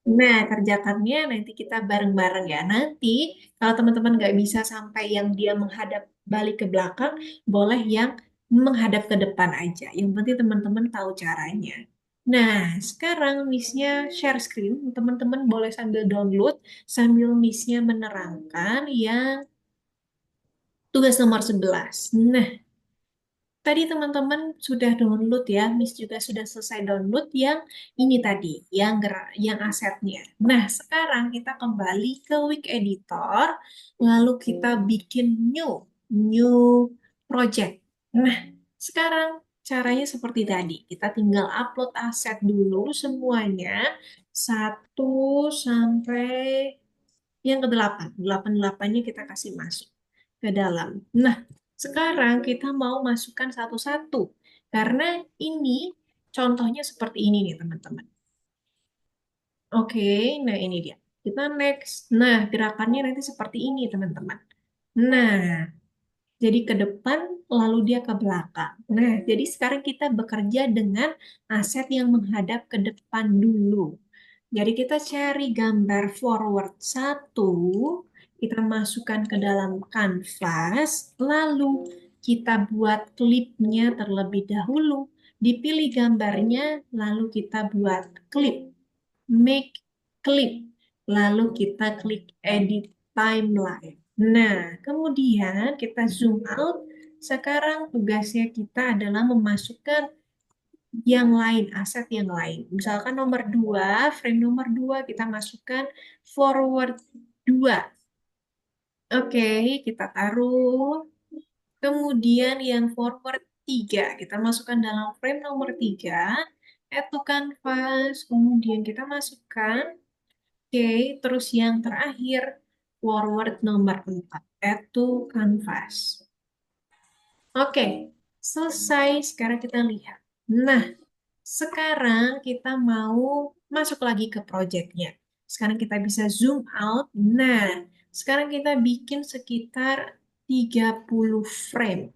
Nah, kerjakannya nanti kita bareng-bareng ya. Nanti kalau teman-teman nggak bisa sampai yang dia menghadap balik ke belakang, boleh yang menghadap ke depan aja. Yang penting teman-teman tahu caranya. Nah, sekarang Miss-nya share screen. Teman-teman boleh sambil download, sambil Miss-nya menerangkan yang tugas nomor 11. Nah, tadi teman-teman sudah download ya, Miss juga sudah selesai download yang ini tadi, yang asetnya. Nah, sekarang kita kembali ke Week Editor, lalu kita bikin new project. Nah, sekarang caranya seperti tadi. Kita tinggal upload aset dulu semuanya, 1 sampai yang ke-8. 8-8-nya kita kasih masuk ke dalam. Nah, sekarang kita mau masukkan satu-satu. Karena ini contohnya seperti ini nih, teman-teman. Oke, nah ini dia. Kita next. Nah, gerakannya nanti seperti ini, teman-teman. Nah, jadi ke depan, lalu dia ke belakang. Nah, jadi sekarang kita bekerja dengan aset yang menghadap ke depan dulu. Jadi kita cari gambar forward 1, kita masukkan ke dalam kanvas, lalu kita buat klipnya terlebih dahulu. Dipilih gambarnya, lalu kita buat klip. Make clip. Lalu kita klik edit timeline. Nah, kemudian kita zoom out. Sekarang tugasnya kita adalah memasukkan yang lain, aset yang lain. Misalkan nomor 2, frame nomor 2 kita masukkan forward 2. Oke, kita taruh. Kemudian yang forward 3, kita masukkan dalam frame nomor 3, add to canvas, kemudian kita masukkan. Oke, terus yang terakhir, forward nomor 4, add to canvas. Oke, selesai. Sekarang kita lihat. Nah, sekarang kita mau masuk lagi ke projectnya. Sekarang kita bisa zoom out. Nah, sekarang kita bikin sekitar 30 frame.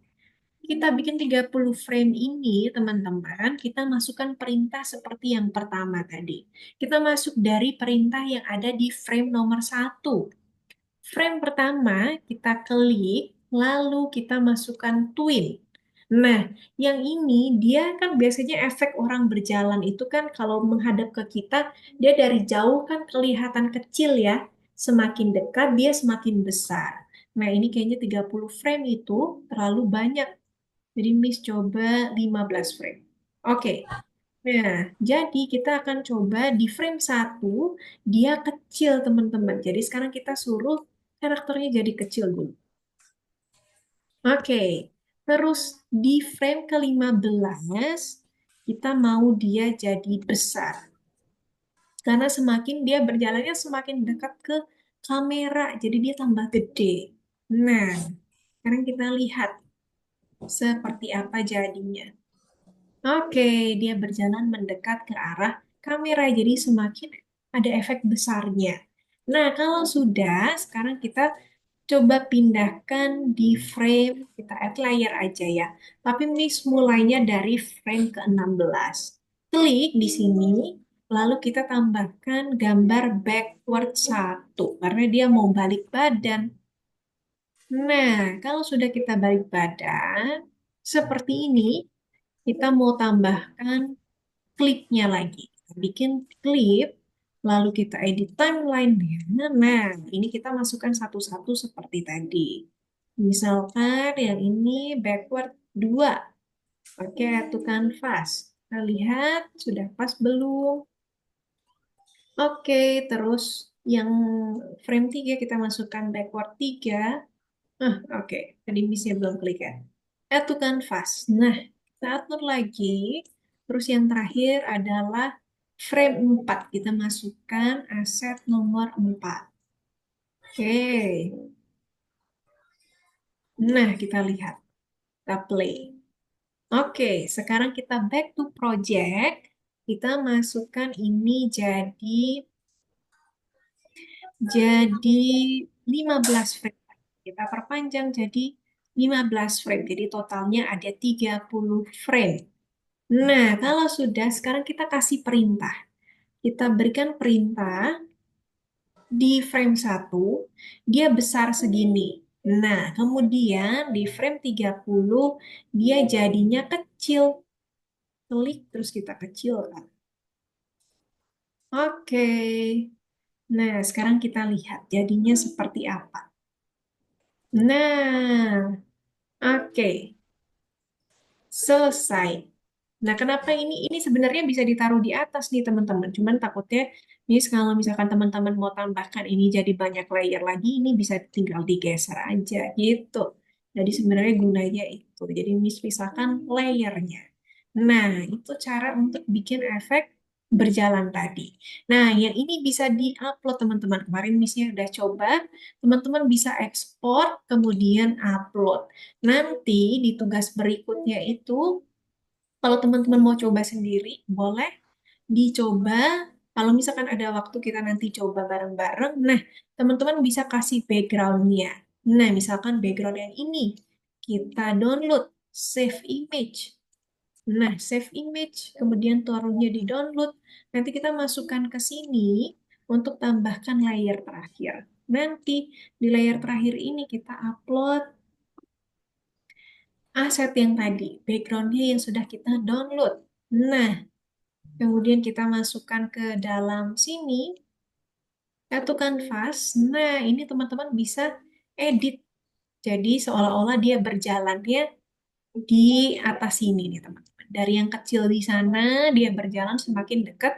Kita bikin 30 frame ini, teman-teman, kita masukkan perintah seperti yang pertama tadi. Kita masuk dari perintah yang ada di frame nomor 1. Frame pertama, kita klik, lalu kita masukkan twin. Nah, yang ini dia kan biasanya efek orang berjalan itu kan kalau menghadap ke kita, dia dari jauh kan kelihatan kecil ya. Semakin dekat dia semakin besar. Nah, ini kayaknya 30 frame itu terlalu banyak. Jadi Miss coba 15 frame. Oke. Nah, jadi kita akan coba di frame 1, dia kecil teman-teman. Jadi sekarang kita suruh karakternya jadi kecil dulu. Oke, terus di frame ke-15, kita mau dia jadi besar. Karena semakin dia berjalannya semakin dekat ke kamera, jadi dia tambah gede. Nah, sekarang kita lihat seperti apa jadinya. Oke, dia berjalan mendekat ke arah kamera, jadi semakin ada efek besarnya. Nah, kalau sudah, sekarang kita coba pindahkan di frame, kita add layer aja ya. Tapi Miss mulainya dari frame ke-16. Klik di sini, lalu kita tambahkan gambar backward 1, karena dia mau balik badan. Nah, kalau sudah kita balik badan, seperti ini, kita mau tambahkan klipnya lagi. Kita bikin klip, lalu kita edit timeline-nya. Nah, ini kita masukkan satu-satu seperti tadi. Misalkan yang ini backward 2. Oke, to canvas. Kita lihat sudah pas belum? Oke, terus yang frame 3 kita masukkan backward 3. Oke. Tadi miss-nya belum klik ya. Add to canvas. Nah, kita atur lagi. Terus yang terakhir adalah frame 4. Kita masukkan aset nomor 4. Oke. Nah, kita lihat. Kita play. Oke, sekarang kita back to project. Kita masukkan ini jadi 15 frame. Kita perpanjang jadi 15 frame. Jadi totalnya ada 30 frame. Nah, kalau sudah, sekarang kita kasih perintah. Kita berikan perintah di frame 1, dia besar segini. Nah, kemudian di frame 30, dia jadinya kecil. Klik, terus kita kecilkan. Oke. Nah, sekarang kita lihat jadinya seperti apa. Nah, oke. Selesai. Nah, kenapa ini sebenarnya bisa ditaruh di atas nih, teman-teman. Cuman takutnya, kalau misalkan teman-teman mau tambahkan ini jadi banyak layer lagi, ini bisa tinggal digeser aja, gitu. Jadi sebenarnya gunanya itu. Jadi Miss pisahkan layernya. Nah, itu cara untuk bikin efek berjalan tadi. Nah, yang ini bisa di-upload, teman-teman. Kemarin Missnya udah coba, teman-teman bisa ekspor, kemudian upload. Nanti di tugas berikutnya itu, kalau teman-teman mau coba sendiri, boleh dicoba. Kalau misalkan ada waktu kita nanti coba bareng-bareng, nah teman-teman bisa kasih background-nya. Nah, misalkan background yang ini, kita download, save image. Nah, save image, kemudian taruhnya di download. Nanti kita masukkan ke sini untuk tambahkan layer terakhir. Nanti di layer terakhir ini kita upload aset yang tadi, backgroundnya yang sudah kita download. Nah, kemudian kita masukkan ke dalam sini, satu kanvas. Nah, ini teman-teman bisa edit. Jadi seolah-olah dia berjalannya di atas sini nih teman-teman. Dari yang kecil di sana, dia berjalan semakin dekat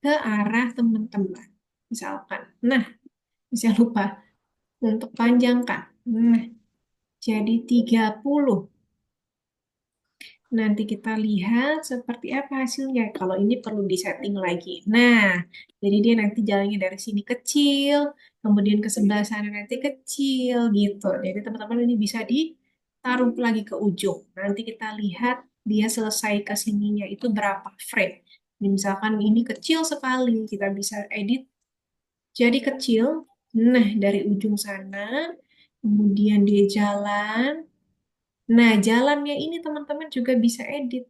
ke arah teman-teman. Misalkan. Nah, bisa lupa untuk panjangkan. Nah, jadi 30. Nanti kita lihat seperti apa hasilnya. Kalau ini perlu disetting lagi. Nah, jadi dia nanti jalannya dari sini kecil, kemudian ke sebelah sana nanti kecil gitu. Jadi teman-teman ini bisa ditaruh lagi ke ujung. Nanti kita lihat dia selesai ke sininya itu berapa frame. Jadi misalkan ini kecil sekali, kita bisa edit jadi kecil. Nah, dari ujung sana, kemudian dia jalan. Nah, jalannya ini teman-teman juga bisa edit.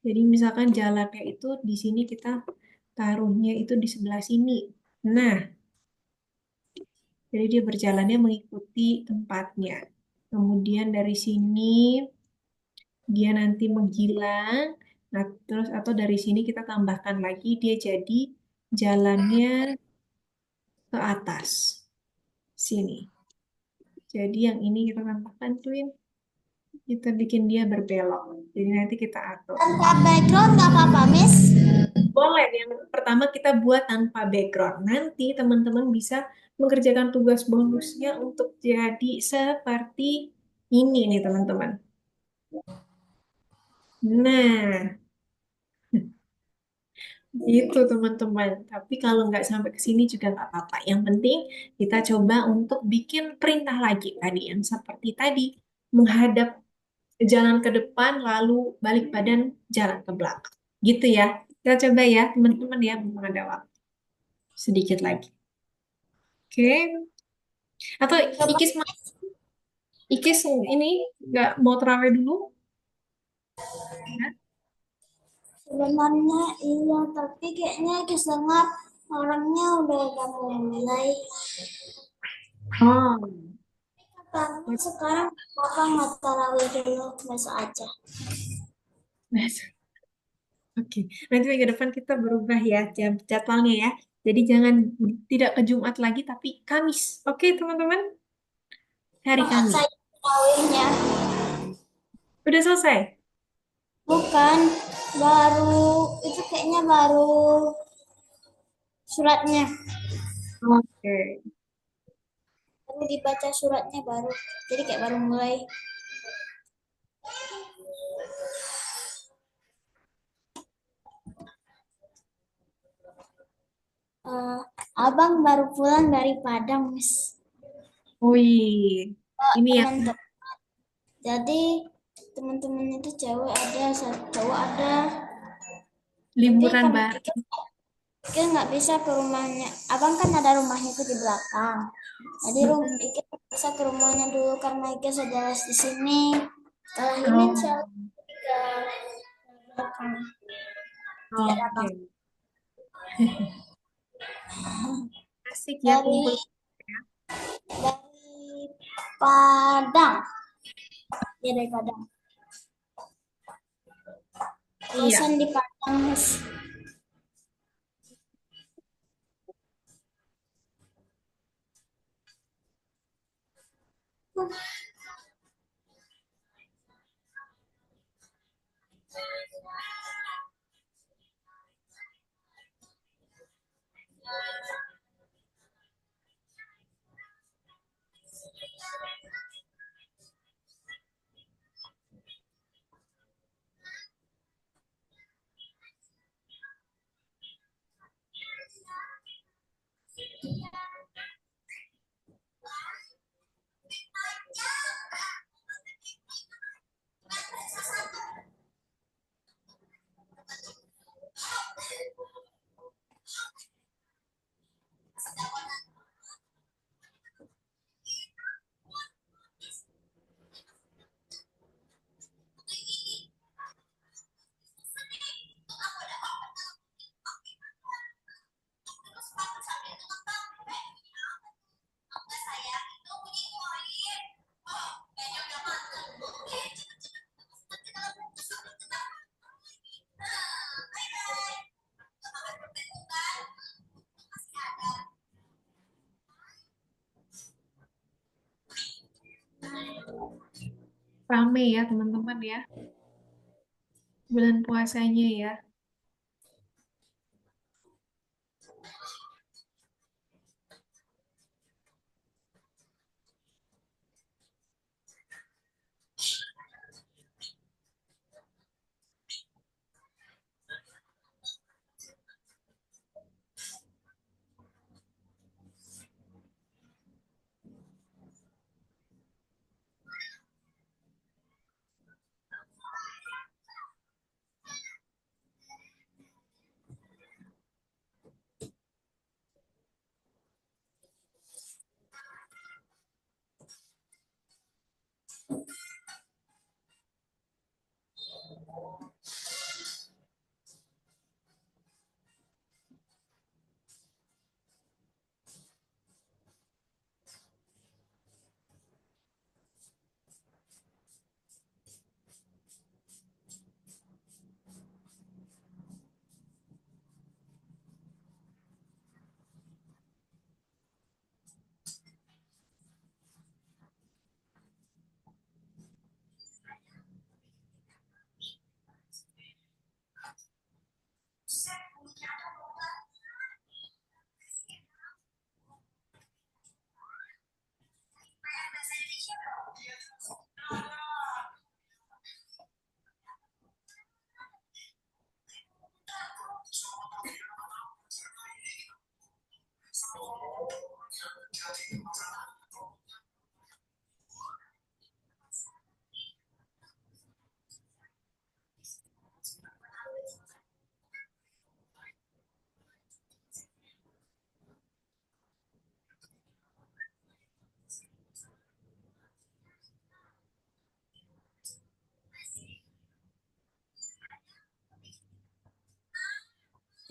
Jadi misalkan jalannya itu di sini kita taruhnya itu di sebelah sini. Nah, jadi dia berjalannya mengikuti tempatnya. Kemudian dari sini dia nanti menghilang. Nah, terus atau dari sini kita tambahkan lagi dia jadi jalannya ke atas sini. Jadi yang ini kita tambahkan twin, kita bikin dia berbelok. Jadi nanti kita atur. Tanpa background nggak apa-apa, Miss. Boleh, yang pertama kita buat tanpa background. Nanti teman-teman bisa mengerjakan tugas bonusnya untuk jadi seperti ini nih teman-teman. Nah, gitu teman-teman. Tapi kalau nggak sampai ke sini juga nggak apa-apa. Yang penting kita coba untuk bikin perintah lagi tadi. Yang seperti tadi, menghadap jalan ke depan, lalu balik badan jalan ke belakang. Gitu ya. Kita coba ya teman-teman ya, menghadap waktu. Sedikit lagi. Oke. Atau Coba Ikis ini nggak mau terawih dulu? sebenarnya iya, tapi kayaknya Kis dengar orangnya udah mau mulai. Oh, Karena sekarang kakak nggak tarawih dulu, besok aja. oke. Nanti minggu depan kita berubah ya jadwalnya ya. Jadi jangan tidak ke Jumat lagi, tapi Kamis. Oke, teman-teman? Hari Kakak Kamis. saya tarawihnya. Udah selesai? Bukan, baru itu kayaknya baru suratnya. Oke. Baru dibaca suratnya baru. Jadi kayak baru mulai. Eh, abang baru pulang dari Padang, Miss. Wih, ini ya Teman-teman. Jadi teman-teman itu cewek ada, cowok ada. Tapi liburan kami bareng. pikir nggak bisa ke rumahnya. Abang kan ada rumahnya itu di belakang. Jadi Ike bisa ke rumahnya dulu karena Ike sudah les di sini. Setelah ini insya Oh, Allah ke belakang. Tidak ada oke. abang. Asik ya Dari kumpul. dari Padang. Ya dari Padang. Iya. Kosan di Padang, Miss. rame ya teman-teman ya. Bulan puasanya ya.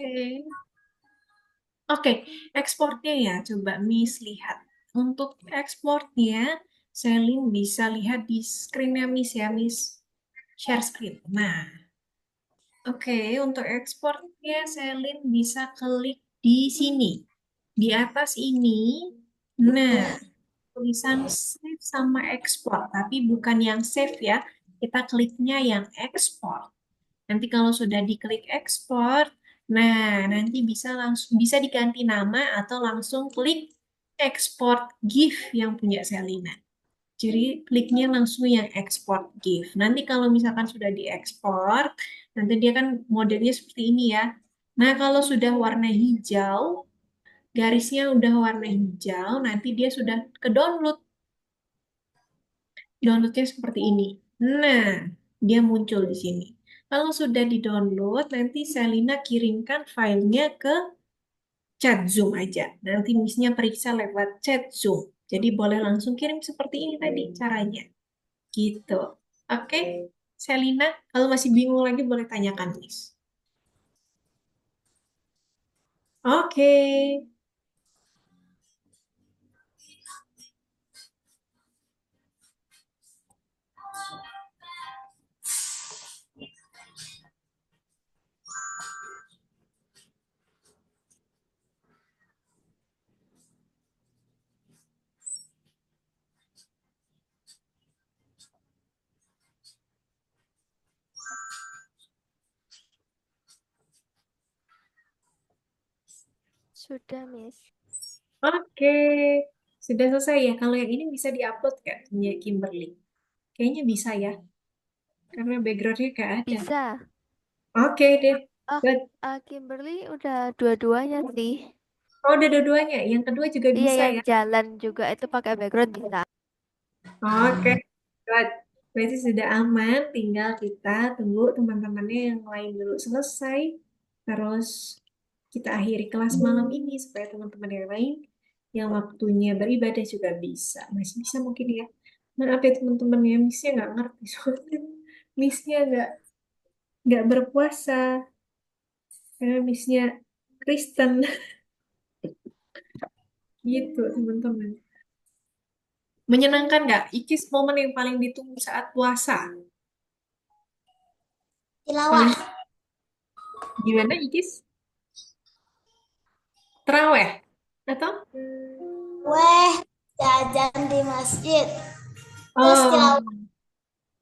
Oke. Oke, ekspornya ya, coba Miss lihat. Untuk ekspornya, Selin bisa lihat di screen-nya Miss ya, Miss. Share screen. Nah, oke, untuk ekspornya Selin bisa klik di sini. Di atas ini, nah, tulisan save sama ekspor, tapi bukan yang save ya. Kita kliknya yang ekspor. Nanti kalau sudah diklik ekspor, nah nanti bisa diganti nama atau langsung klik export GIF yang punya Selina. Jadi kliknya langsung yang export GIF. Nanti kalau misalkan sudah diekspor, nanti dia kan modelnya seperti ini ya. Nah, kalau sudah warna hijau, garisnya udah warna hijau, nanti dia sudah ke download. Downloadnya seperti ini. Nah, dia muncul di sini. Kalau sudah di-download, nanti Selina kirimkan filenya ke chat Zoom aja. Nanti Miss-nya periksa lewat chat Zoom. Jadi boleh langsung kirim seperti ini tadi caranya. Gitu. Oke, Selina, kalau masih bingung lagi boleh tanyakan Miss. Oke. Sudah, Miss. Oke. Sudah selesai ya. Kalau yang ini bisa diupload nggak punya Kimberly? Kayaknya bisa ya. Karena backgroundnya nggak ada. Bisa. Oke deh. Oh, Good. Kimberly udah dua-duanya sih. Oh, udah dua-duanya. Yang kedua juga Iya, bisa yang ya. jalan juga itu pakai background bisa. Oke. Good. Berarti sudah aman. Tinggal kita tunggu teman-temannya yang lain dulu selesai. Terus kita akhiri kelas malam ini supaya teman-teman yang lain yang waktunya beribadah juga bisa. Masih bisa mungkin ya. Maaf ya teman-teman ya, Miss-nya nggak ngerti soalnya. Miss-nya nggak berpuasa. Karena Miss-nya Kristen. Gitu teman-teman. Menyenangkan nggak? Ikis momen yang paling ditunggu saat puasa. Tilawah. Paling gimana Ikis? Terawih? Atau? Weh, jajan di masjid. Terus Oh, tilawah.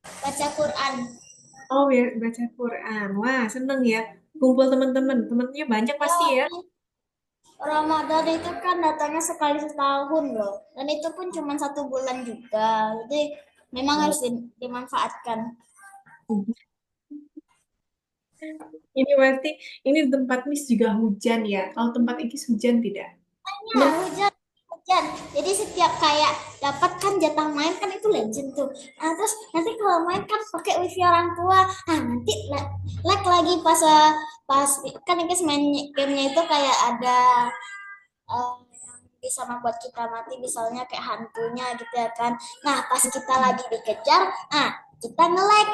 baca Quran. Oh, ya, baca Quran. Wah, seneng ya. Kumpul teman-teman. Temennya banyak pasti ya. Ramadan itu kan datangnya sekali setahun loh, dan itu pun cuma 1 bulan juga, jadi memang harus dimanfaatkan. Ini berarti, ini di tempat Miss juga hujan ya. Kalau tempat Ikis hujan tidak? Ya, hujan, hujan. Jadi setiap kayak dapat kan jatah main kan itu legend tuh. Nah, terus nanti kalau main kan pakai wifi orang tua. Nah, nanti lag lagi pas kan ini main gamenya itu kayak ada yang bisa membuat kita mati, misalnya kayak hantunya gitu ya kan. Nah, pas kita lagi dikejar, kita nge-lag.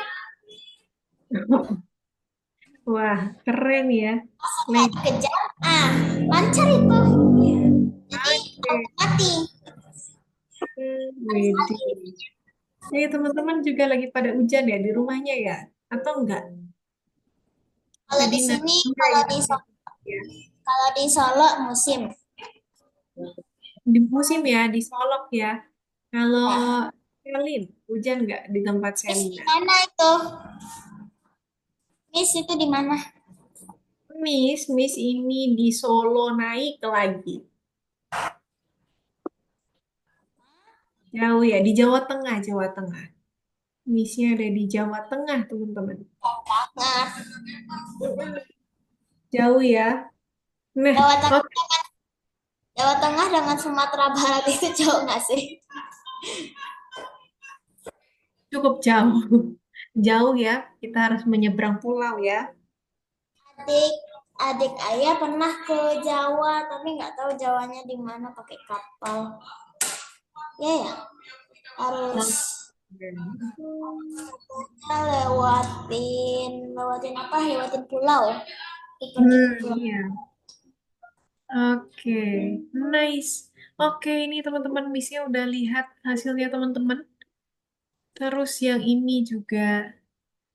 Wah, keren ya. Nggak Leg. dikejar, lancar itu. Jadi Oke. mati. Widih. Ini teman-teman juga lagi pada hujan ya di rumahnya ya? Atau enggak? Kalau Tadi di sini, enggak ya. Ya. kalau di Solo musim. Di musim ya, di Solok ya. Kalau Ya. Selin, hujan nggak di tempat Miss di Selina? mana itu? Miss itu di mana? Miss ini di Solo naik lagi. Jauh ya, di Jawa Tengah, Jawa Tengah. Missnya ada di Jawa Tengah, teman-teman. Nah, Jauh ya. Nah, Jawa Tengah, oke, Jawa Tengah dengan Sumatera Barat itu jauh nggak sih? cukup jauh. Jauh ya, kita harus menyeberang pulau ya. Adik, adik ayah pernah ke Jawa, tapi nggak tahu Jawanya di mana pakai kapal. Ya, harus kita lewatin apa? Lewatin pulau. Itu pergi ke pulau. Iya. Oke, nice. Oke, ini teman-teman missnya udah lihat hasilnya teman-teman. Terus yang ini juga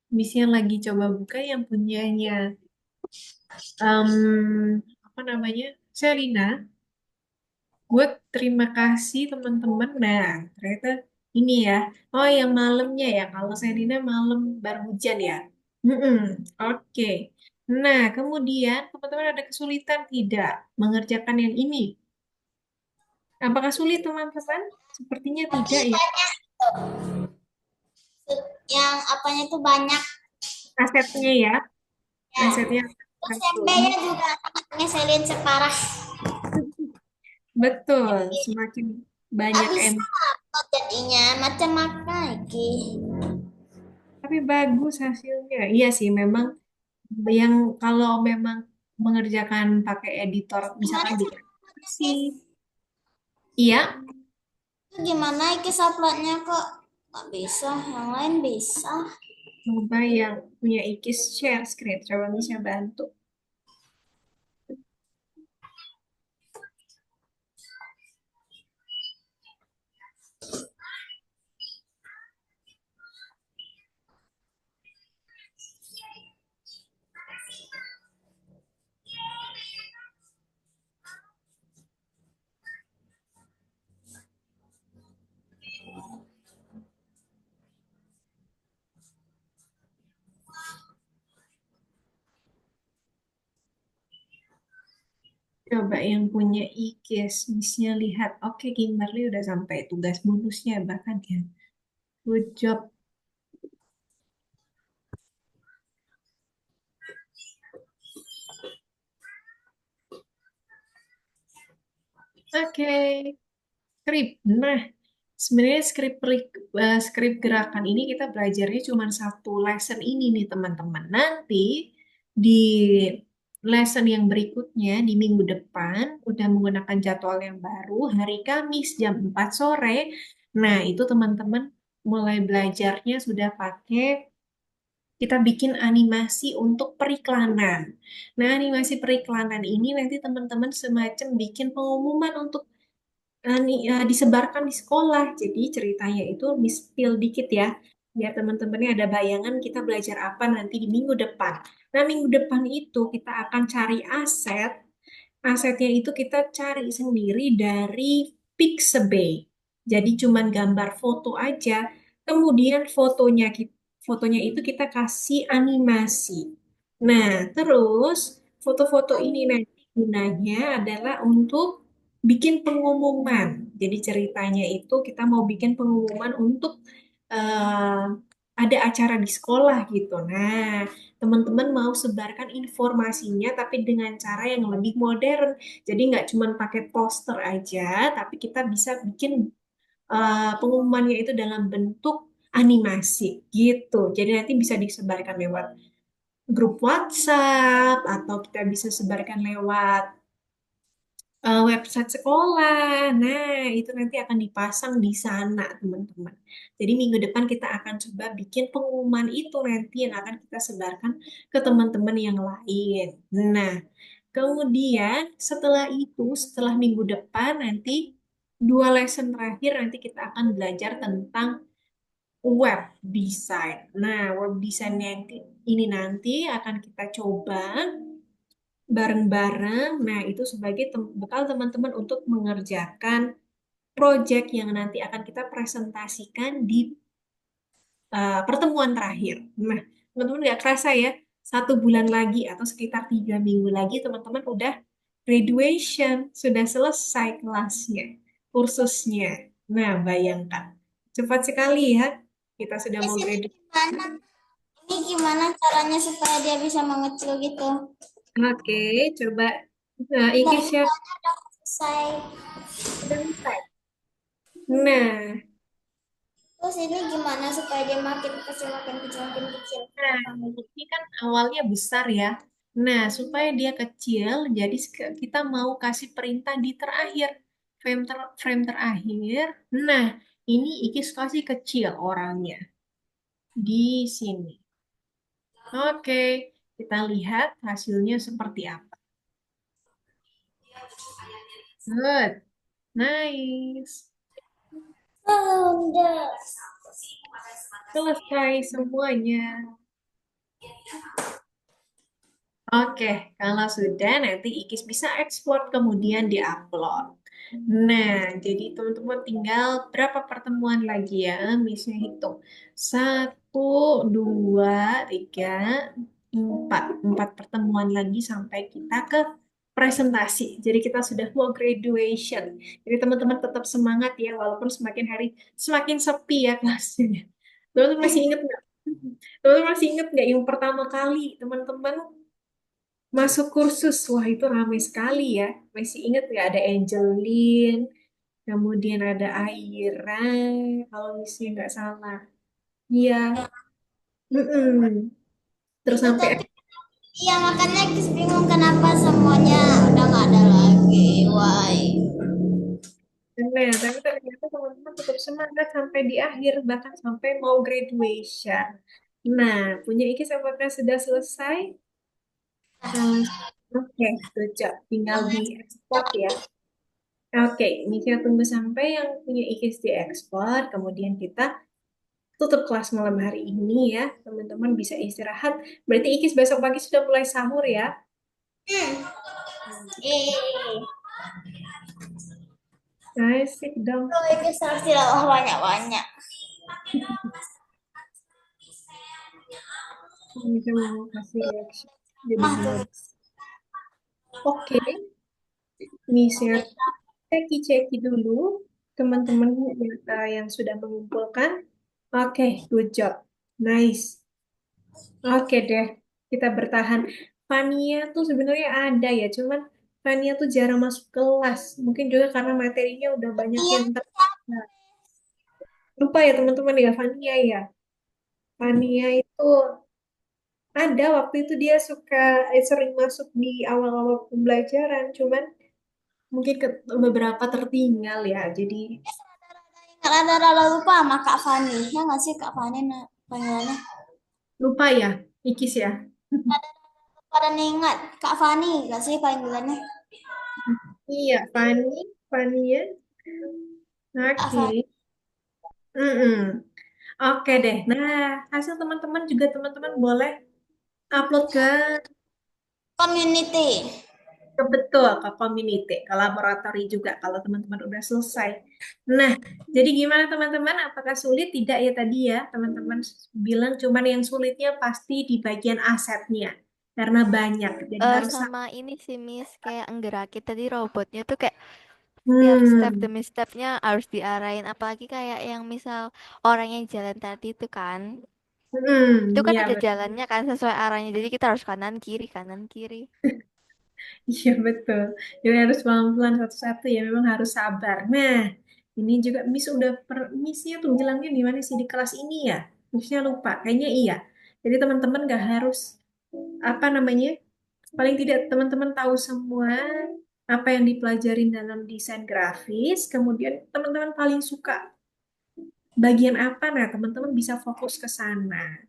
missnya lagi coba buka yang punyanya apa namanya Selina. Gue terima kasih teman-teman. Nah, ternyata ini ya. Oh, yang malamnya ya. Kalau Selina malam baru hujan ya. Mm-mm, oke. Nah, kemudian teman-teman ada kesulitan tidak mengerjakan yang ini? Apakah sulit teman-teman? Sepertinya Tapi tidak ya. banyak yang apanya itu banyak. Asetnya ya. Ya. Asetnya akan Terus sulit. tempenya juga ngeselin separah. Betul. Semakin Nggak banyak bisa M. jadinya macam apa iki. Tapi bagus hasilnya. Iya sih, memang yang kalau memang mengerjakan pakai editor, Gimana misalkan di caranya, sih. Sis? Iya, Itu gimana iki uploadnya kok nggak bisa? Yang lain bisa. coba yang punya Ikis share screen. Coba bisa bantu. Coba yang punya Ikis, misalnya lihat. Oke, Kimberly udah sampai tugas bonusnya bahkan ya. Good job. Oke, skrip. Nah, sebenarnya skrip gerakan ini kita belajarnya cuma satu lesson ini nih teman-teman. Nanti di lesson yang berikutnya di minggu depan udah menggunakan jadwal yang baru hari Kamis jam 4 sore. Nah, itu teman-teman mulai belajarnya sudah pakai kita bikin animasi untuk periklanan. Nah, animasi periklanan ini nanti teman-teman semacam bikin pengumuman untuk disebarkan di sekolah. Jadi ceritanya itu di-spill dikit ya. Biar teman-temannya ada bayangan kita belajar apa nanti di minggu depan. Nah, minggu depan itu kita akan cari aset. Asetnya itu kita cari sendiri dari Pixabay. Jadi cuman gambar foto aja. Kemudian fotonya itu kita kasih animasi. Nah, terus foto-foto ini nanti gunanya adalah untuk bikin pengumuman. Jadi ceritanya itu kita mau bikin pengumuman untuk eh, ada acara di sekolah gitu. Nah, teman-teman mau sebarkan informasinya tapi dengan cara yang lebih modern. Jadi nggak cuma pakai poster aja, tapi kita bisa bikin pengumumannya itu dalam bentuk animasi gitu. Jadi nanti bisa disebarkan lewat grup WhatsApp atau kita bisa sebarkan lewat website sekolah. Nah, itu nanti akan dipasang di sana, teman-teman. Jadi minggu depan kita akan coba bikin pengumuman itu nanti yang akan kita sebarkan ke teman-teman yang lain. Nah, kemudian setelah itu, setelah minggu depan nanti 2 lesson terakhir nanti kita akan belajar tentang web design. Nah, web design yang ini nanti akan kita coba bareng-bareng. Nah, itu sebagai bekal teman-teman untuk mengerjakan project yang nanti akan kita presentasikan di pertemuan terakhir. Nah, teman-teman nggak kerasa ya, 1 bulan lagi atau sekitar 3 minggu lagi teman-teman udah graduation, sudah selesai kelasnya, kursusnya. Nah, bayangkan, cepat sekali ya, kita sudah Terus mau ini graduate. gimana? Ini gimana caranya supaya dia bisa mengecil gitu? Oke, coba. Nah, Nah, ini ini siap soalnya udah selesai. sudah selesai. Nah, Terus ini gimana supaya dia makin kecil, makin kecil, makin kecil? Nah, ini kan awalnya besar ya. Nah, supaya dia kecil, jadi kita mau kasih perintah di terakhir, frame terakhir. Nah, ini Ikis kasih kecil orangnya di sini. Oke, kita lihat hasilnya seperti apa. Good, nice. Oh, udah. Selesai semuanya. Oke, kalau sudah nanti Ikis bisa ekspor kemudian diupload. Nah, jadi teman-teman tinggal berapa pertemuan lagi ya? Misalnya hitung. 1, 2, 3, 4. 4 pertemuan lagi sampai kita ke presentasi. Jadi kita sudah mau graduation. Jadi teman-teman tetap semangat ya, walaupun semakin hari semakin sepi ya kelasnya. Teman-teman masih ingat nggak? Teman-teman masih ingat nggak yang pertama kali teman-teman masuk kursus? Wah, itu ramai sekali ya. Masih ingat nggak ada Angelin, kemudian ada Aira, kalau misalnya nggak salah. Iya, mm-mm. Terus Itu sampai tapi iya makanya Kis bingung kenapa semuanya udah nggak ada lagi. Why? nah, tapi ternyata teman-teman tetap semangat sampai di akhir, bahkan sampai mau graduation. Nah, punya Ikis apakah sudah selesai? Hmm, Oke, good job. Tinggal di export ya. Oke, ini kita tunggu sampai yang punya IKIS diekspor, kemudian kita tutup kelas malam hari ini ya. Teman-teman bisa istirahat. Berarti IKIS besok pagi sudah mulai sahur ya. Eh, Asik dong. kalau Kis harus tidak banyak-banyak. Bisa mau kasih reaction. Jadi Ah, tuh. gimana? Oke, ini saya ceki-ceki dulu teman-teman yang sudah mengumpulkan. Oke, good job. Nice. Oke deh, kita bertahan. Fania tuh sebenarnya ada ya, cuman Fania tuh jarang masuk kelas. Mungkin juga karena materinya udah banyak Iya, yang nah, lupa ya teman-teman ya, Fania ya. Fania itu ada waktu itu dia sering masuk di awal-awal pembelajaran, cuman mungkin beberapa tertinggal ya. Jadi rada-rada lupa sama Kak Fani. Ya nggak sih Kak Fani panggilannya? lupa ya, Ikis ya. Pada ingat Kak Fani nggak sih panggilannya? Iya, Fania. Kak Fani. Oke. Mm-mm. Oke deh. Nah, hasil teman-teman juga teman-teman boleh upload ke Community. Betul, ke community, ke laboratori juga kalau teman-teman udah selesai. Nah, jadi gimana teman-teman? Apakah sulit? Tidak ya tadi ya, teman-teman bilang cuman yang sulitnya pasti di bagian asetnya. Karena banyak, jadi harus Sama ini sih Miss, kayak nggerakin tadi robotnya tuh kayak tiap step hmm, demi stepnya harus diarahin. Apalagi kayak yang misal orang yang jalan tadi itu kan, itu kan ya ada betul. jalannya kan sesuai arahnya. Jadi kita harus kanan kiri. Iya betul. Jadi harus pelan-pelan satu-satu ya, memang harus sabar. Nah, ini juga Missnya tuh bilangnya di mana sih di kelas ini ya? Missnya lupa, kayaknya iya. Jadi teman-teman gak harus apa namanya? Paling tidak teman-teman tahu semua apa yang dipelajarin dalam desain grafis, kemudian teman-teman paling suka bagian apa, nah teman-teman bisa fokus ke sana.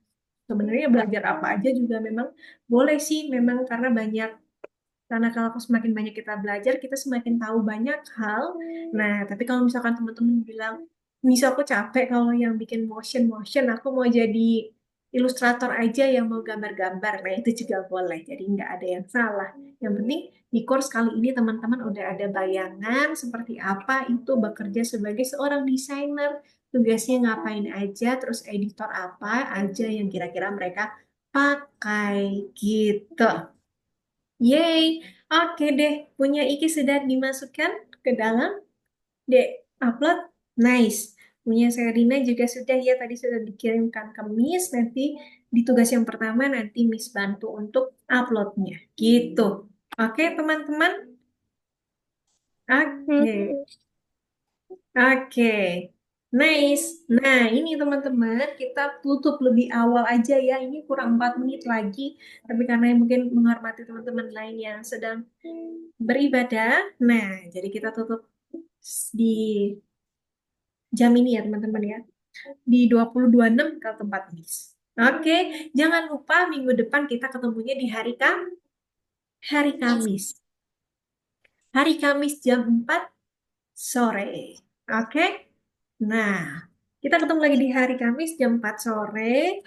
Sebenarnya belajar apa aja juga memang boleh sih, memang karena kalau semakin banyak kita belajar, kita semakin tahu banyak hal. Nah, tapi kalau misalkan teman-teman bilang, bisa aku capek kalau yang bikin motion, aku mau jadi ilustrator aja yang mau gambar-gambar. Nah, itu juga boleh. Jadi nggak ada yang salah. Yang penting di course kali ini teman-teman udah ada bayangan seperti apa itu bekerja sebagai seorang desainer. Tugasnya ngapain aja, terus editor apa aja yang kira-kira mereka pakai gitu. Yeay, oke deh. Punya Iki sudah dimasukkan ke dalam dek upload. Nice. Punya Serina juga sudah ya, tadi sudah dikirimkan ke Miss. Nanti di tugas yang pertama nanti Miss bantu untuk uploadnya. Gitu. Oke teman-teman. Hmm. Oke. Oke. Nice. Nah, ini teman-teman, kita tutup lebih awal aja ya. Ini kurang 4 menit lagi. Tapi karena mungkin menghormati teman-teman lain yang sedang beribadah. Nah, jadi kita tutup di jam ini ya teman-teman ya. Di 20.26 ke tempat Miss. Oke, jangan lupa minggu depan kita ketemunya di hari Kamis. Hari Kamis jam 4 sore. Oke? Nah, kita ketemu lagi di hari Kamis jam 4 sore.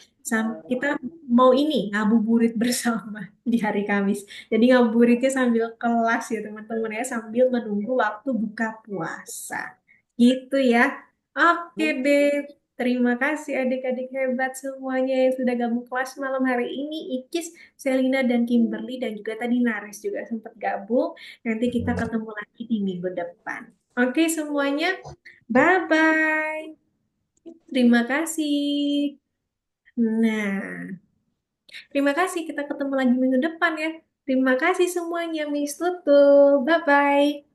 Kita mau ini ngabuburit bersama di hari Kamis. Jadi ngabuburitnya sambil kelas ya teman-teman ya, sambil menunggu waktu buka puasa. Gitu ya. Oke deh. Terima kasih adik-adik hebat semuanya yang sudah gabung kelas malam hari ini. Ikis, Selina, dan Kimberly, dan juga tadi Nares juga sempat gabung. Nanti kita ketemu lagi di minggu depan. Oke semuanya, bye-bye. Terima kasih. Nah, terima kasih. Kita ketemu lagi minggu depan ya. Terima kasih semuanya, Miss Tutul. Bye-bye.